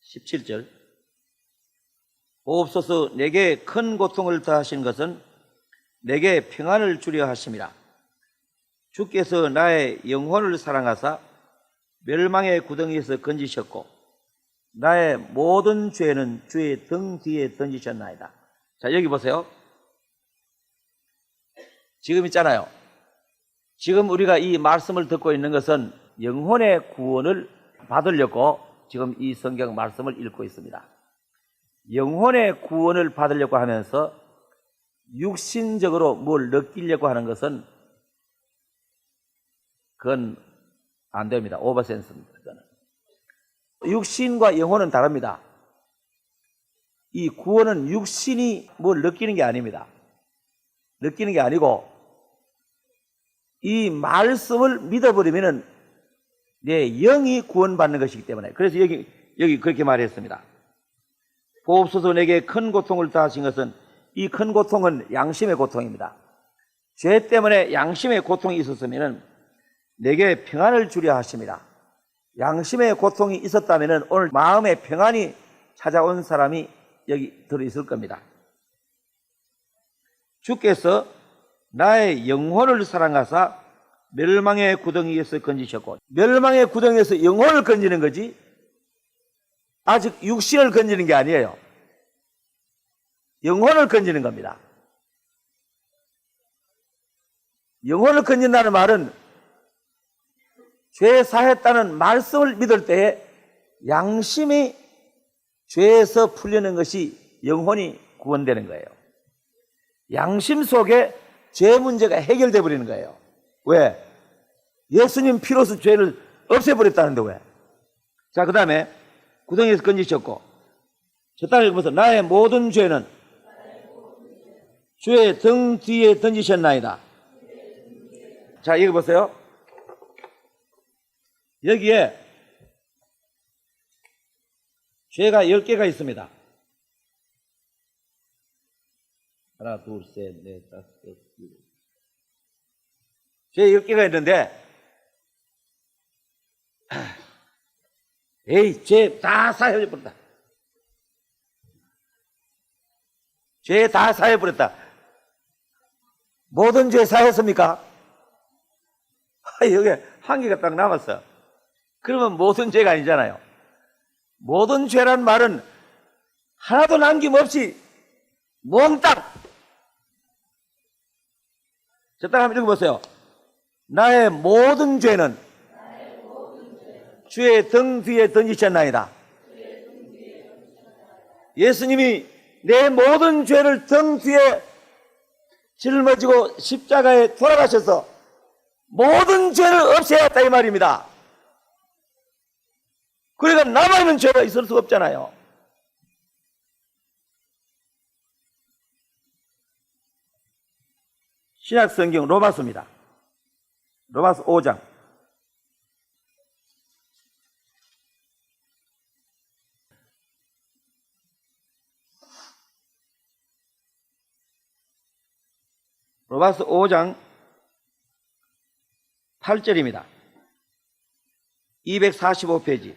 17절. 보옵소서, 내게 큰 고통을 더하신 것은 내게 평안을 주려 하심이라. 주께서 나의 영혼을 사랑하사 멸망의 구덩이에서 건지셨고 나의 모든 죄는 주의 등 뒤에 던지셨나이다. 자, 여기 보세요. 지금 있잖아요. 지금 우리가 이 말씀을 듣고 있는 것은 영혼의 구원을 받으려고 지금 이 성경 말씀을 읽고 있습니다. 영혼의 구원을 받으려고 하면서 육신적으로 뭘 느끼려고 하는 것은 그건 안 됩니다. 오버센스입니다. 그거는. 육신과 영혼은 다릅니다. 이 구원은 육신이 뭘 느끼는 게 아닙니다. 느끼는 게 아니고 이 말씀을 믿어버리면은 내 영이 구원받는 것이기 때문에, 그래서 여기 그렇게 말했습니다. 보옵소서, 내게 큰 고통을 더하신 것은, 이 큰 고통은 양심의 고통입니다. 죄 때문에 양심의 고통이 있었으면은 내게 평안을 주려 하십니다. 양심의 고통이 있었다면은 오늘 마음의 평안이 찾아온 사람이 여기 들어있을 겁니다. 주께서 나의 영혼을 사랑하사 멸망의 구덩이에서 건지셨고, 멸망의 구덩이에서 영혼을 건지는 거지 아직 육신을 건지는 게 아니에요. 영혼을 건지는 겁니다. 영혼을 건진다는 말은 죄 사했다는 말씀을 믿을 때에 양심이 죄에서 풀리는 것이 영혼이 구원되는 거예요. 양심 속에 죄 문제가 해결되어 버리는 거예요. 왜? 예수님 피로서 죄를 없애버렸다는데 왜? 자, 그 다음에 구덩이에서 건지셨고, 저 땅을 보면서 나의 모든 죄는 주의 등 뒤에 던지셨나이다. 자, 여기 보세요. 여기에 죄가 10개가 있습니다. 하나, 둘, 셋, 넷, 다섯, 여섯, 일곱. 죄 10개가 있는데, 에이, 죄 다 사해버렸다. 죄 다 사해버렸다. 모든 죄 사했습니까? 여기 한 개가 딱 남았어. 그러면 모든 죄가 아니잖아요. 모든 죄란 말은 하나도 남김없이 몽땅. 저 딱 한번 읽어보세요. 나의 모든 죄는 주의 등 뒤에 던지셨나이다. 예수님이 내 모든 죄를 등 뒤에 짊어지고 십자가에 돌아가셔서 모든 죄를 없애었다 이 말입니다. 그러니까 남아있는 죄가 있을 수가 없잖아요. 신약 성경 로마서입니다. 로마서 5장. 로마서 5장 8절입니다. 245페이지.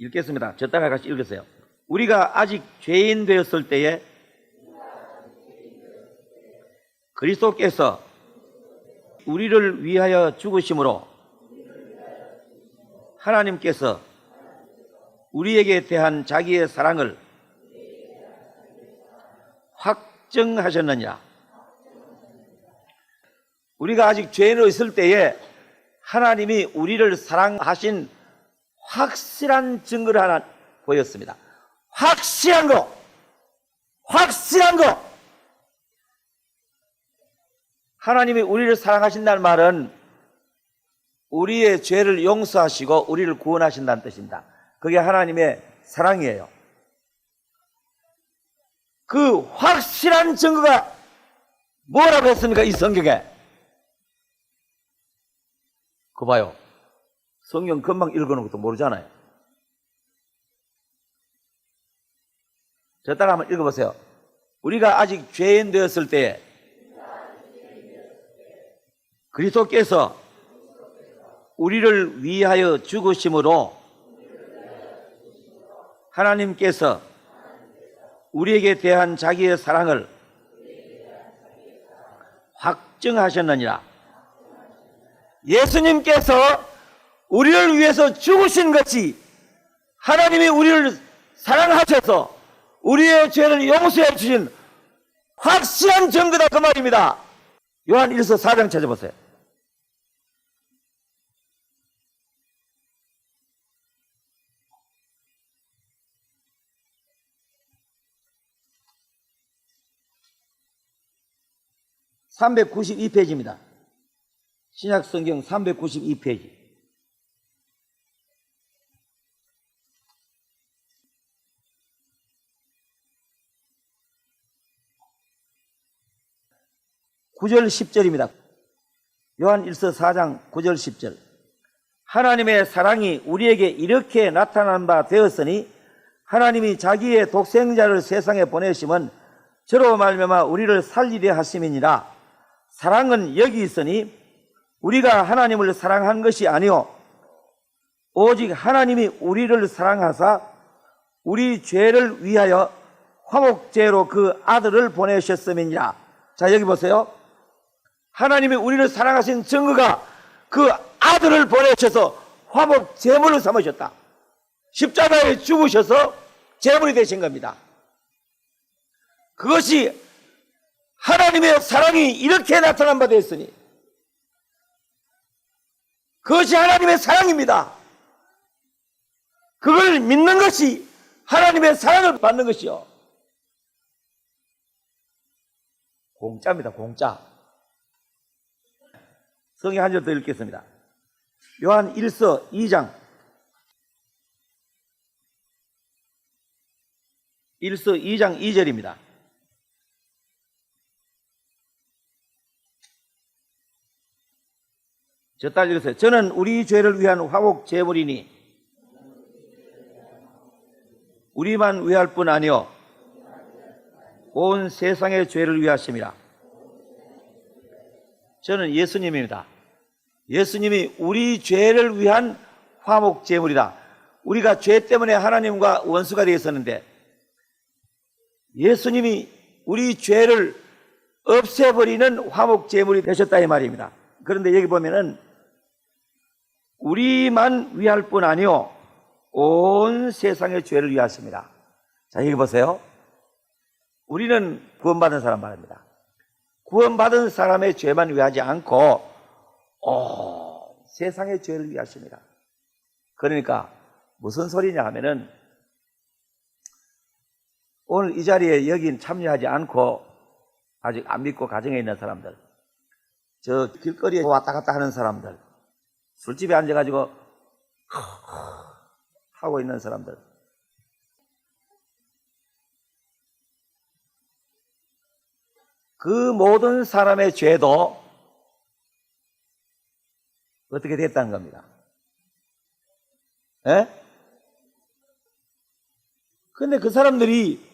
읽겠습니다. 저 따라 같이 읽으세요. 우리가 아직 죄인 되었을 때에 그리스도께서 우리를 위하여 죽으심으로 하나님께서 우리에게 대한 자기의 사랑을 확증하셨느니라. 우리가 아직 죄인으로 있을 때에 하나님이 우리를 사랑하신 확실한 증거를 하나 보였습니다. 확실한 거! 하나님이 우리를 사랑하신다는 말은 우리의 죄를 용서하시고 우리를 구원하신다는 뜻입니다. 그게 하나님의 사랑이에요. 그 확실한 증거가 뭐라고 했습니까? 이 성경에. 그거 봐요. 성경 금방 읽어놓은 것도 모르잖아요. 저 따라 한번 읽어보세요. 우리가 아직 죄인 되었을 때에 그리스도께서 우리를 위하여 죽으심으로 하나님께서 우리에게 대한 자기의 사랑을 확증하셨느니라. 예수님께서 우리를 위해서 죽으신 것이 하나님이 우리를 사랑하셔서 우리의 죄를 용서해 주신 확실한 증거다, 그 말입니다. 요한 1서 4장 찾아보세요. (392페이지입니다) 신약성경 392페이지. (9절 10절입니다) 요한 1서 4장 9절 10절. 하나님의 사랑이 우리에게 이렇게 나타난 바 되었으니 하나님이 자기의 독생자를 세상에 보내심은 저로 말미암아 우리를 살리려 하심이니라. 사랑은 여기 있으니 우리가 하나님을 사랑한 것이 아니요 오직 하나님이 우리를 사랑하사 우리 죄를 위하여 화목제로 그 아들을 보내셨음이니라. 자, 여기 보세요. 하나님이 우리를 사랑하신 증거가 그 아들을 보내셔서 화목 제물을 삼으셨다. 십자가에 죽으셔서 제물이 되신 겁니다. 그것이 하나님의 사랑이 이렇게 나타난 바 되었으니 그것이 하나님의 사랑입니다. 그걸 믿는 것이 하나님의 사랑을 받는 것이요. 공짜입니다, 공짜. 성경 한 절 더 읽겠습니다. 요한 1서 2장 1서 2장 2절입니다. 저 따라 읽으세요. 저는 우리 죄를 위한 화목 제물이니 우리만 위할 뿐 아니요 온 세상의 죄를 위하심이라. 저는 예수님입니다. 예수님이 우리 죄를 위한 화목 제물이다. 우리가 죄 때문에 하나님과 원수가 되어 있었는데 예수님이 우리 죄를 없애버리는 화목 제물이 되셨다, 이 말입니다. 그런데 여기 보면은 우리만 위할 뿐 아니요 온 세상의 죄를 위하십니다. 자, 여기 보세요. 우리는 구원받은 사람 말입니다. 구원받은 사람의 죄만 위하지 않고 세상의 죄를 위하십니다. 그러니까 무슨 소리냐 하면은 오늘 이 자리에 여긴 참여하지 않고 아직 안 믿고 가정에 있는 사람들, 저 길거리에 왔다 갔다 하는 사람들, 술집에 앉아가지고 하고 있는 사람들, 그 모든 사람의 죄도 어떻게 됐다는 겁니다. 예? 근데 그 사람들이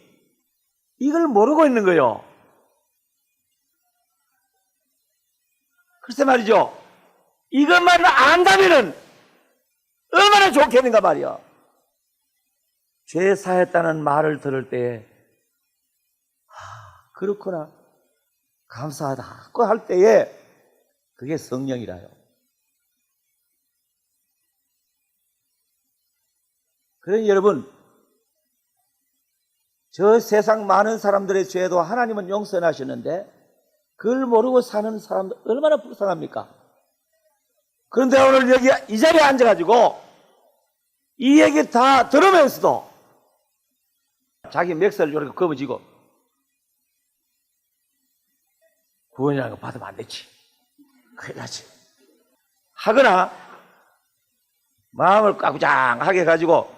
이걸 모르고 있는 거예요. 글쎄 말이죠. 이것만 안다면은 얼마나 좋겠는가 말이야. 죄 사했다는 말을 들을 때에 그렇구나, 감사하다고 할 때에 그게 성령이라요. 그러니 여러분, 저 세상 많은 사람들의 죄도 하나님은 용서하셨는데 그걸 모르고 사는 사람들 얼마나 불쌍합니까? 그런데 오늘 여기 이 자리에 앉아가지고 이 얘기 다 들으면서도 자기 맥살을 이렇게 검어지고 구원이라는 거 받으면 안 되지, 큰일 나지 하거나 마음을 까구장하게 가지고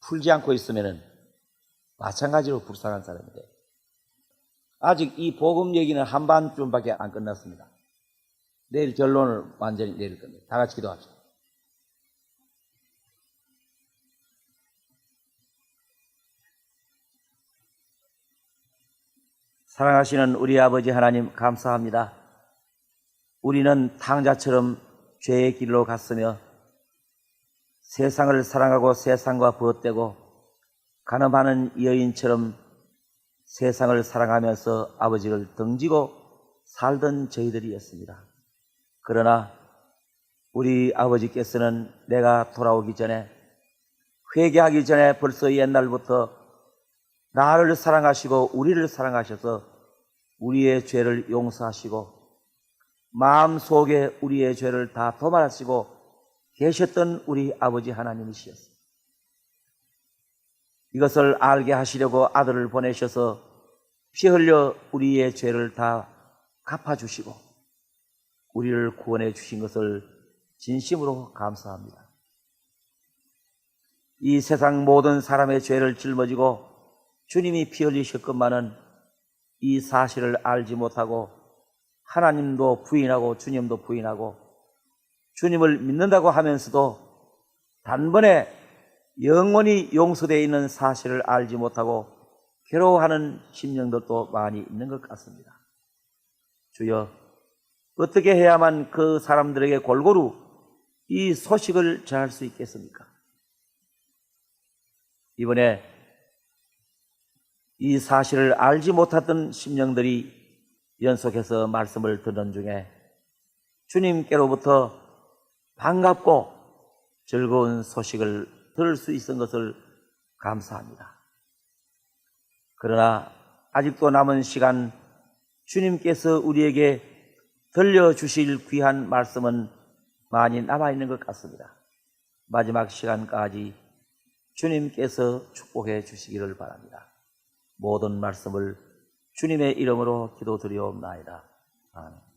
풀지 않고 있으면은 마찬가지로 불쌍한 사람이 돼요. 아직 이 복음 얘기는 한반쯤밖에 안 끝났습니다. 내일 결론을 완전히 내릴 겁니다. 다 같이 기도합시다. 사랑하시는 우리 아버지 하나님, 감사합니다. 우리는 탕자처럼 죄의 길로 갔으며 세상을 사랑하고 세상과 부엇되고 가늠하는 여인처럼 세상을 사랑하면서 아버지를 등지고 살던 저희들이었습니다. 그러나 우리 아버지께서는 내가 돌아오기 전에, 회개하기 전에 벌써 옛날부터 나를 사랑하시고 우리를 사랑하셔서 우리의 죄를 용서하시고 마음속에 우리의 죄를 다 도말하시고 계셨던 우리 아버지 하나님이시었습니다. 이것을 알게 하시려고 아들을 보내셔서 피 흘려 우리의 죄를 다 갚아주시고 우리를 구원해 주신 것을 진심으로 감사합니다. 이 세상 모든 사람의 죄를 짊어지고 주님이 피 흘리셨건만은 이 사실을 알지 못하고 하나님도 부인하고 주님도 부인하고 주님을 믿는다고 하면서도 단번에 영원히 용서되어 있는 사실을 알지 못하고 괴로워하는 심령들도 많이 있는 것 같습니다. 주여, 어떻게 해야만 그 사람들에게 골고루 이 소식을 전할 수 있겠습니까? 이번에 이 사실을 알지 못했던 심령들이 연속해서 말씀을 듣는 중에 주님께로부터 반갑고 즐거운 소식을 들을 수 있은 것을 감사합니다. 그러나 아직도 남은 시간 주님께서 우리에게 들려주실 귀한 말씀은 많이 남아있는 것 같습니다. 마지막 시간까지 주님께서 축복해 주시기를 바랍니다. 모든 말씀을 주님의 이름으로 기도드리옵나이다. 아멘.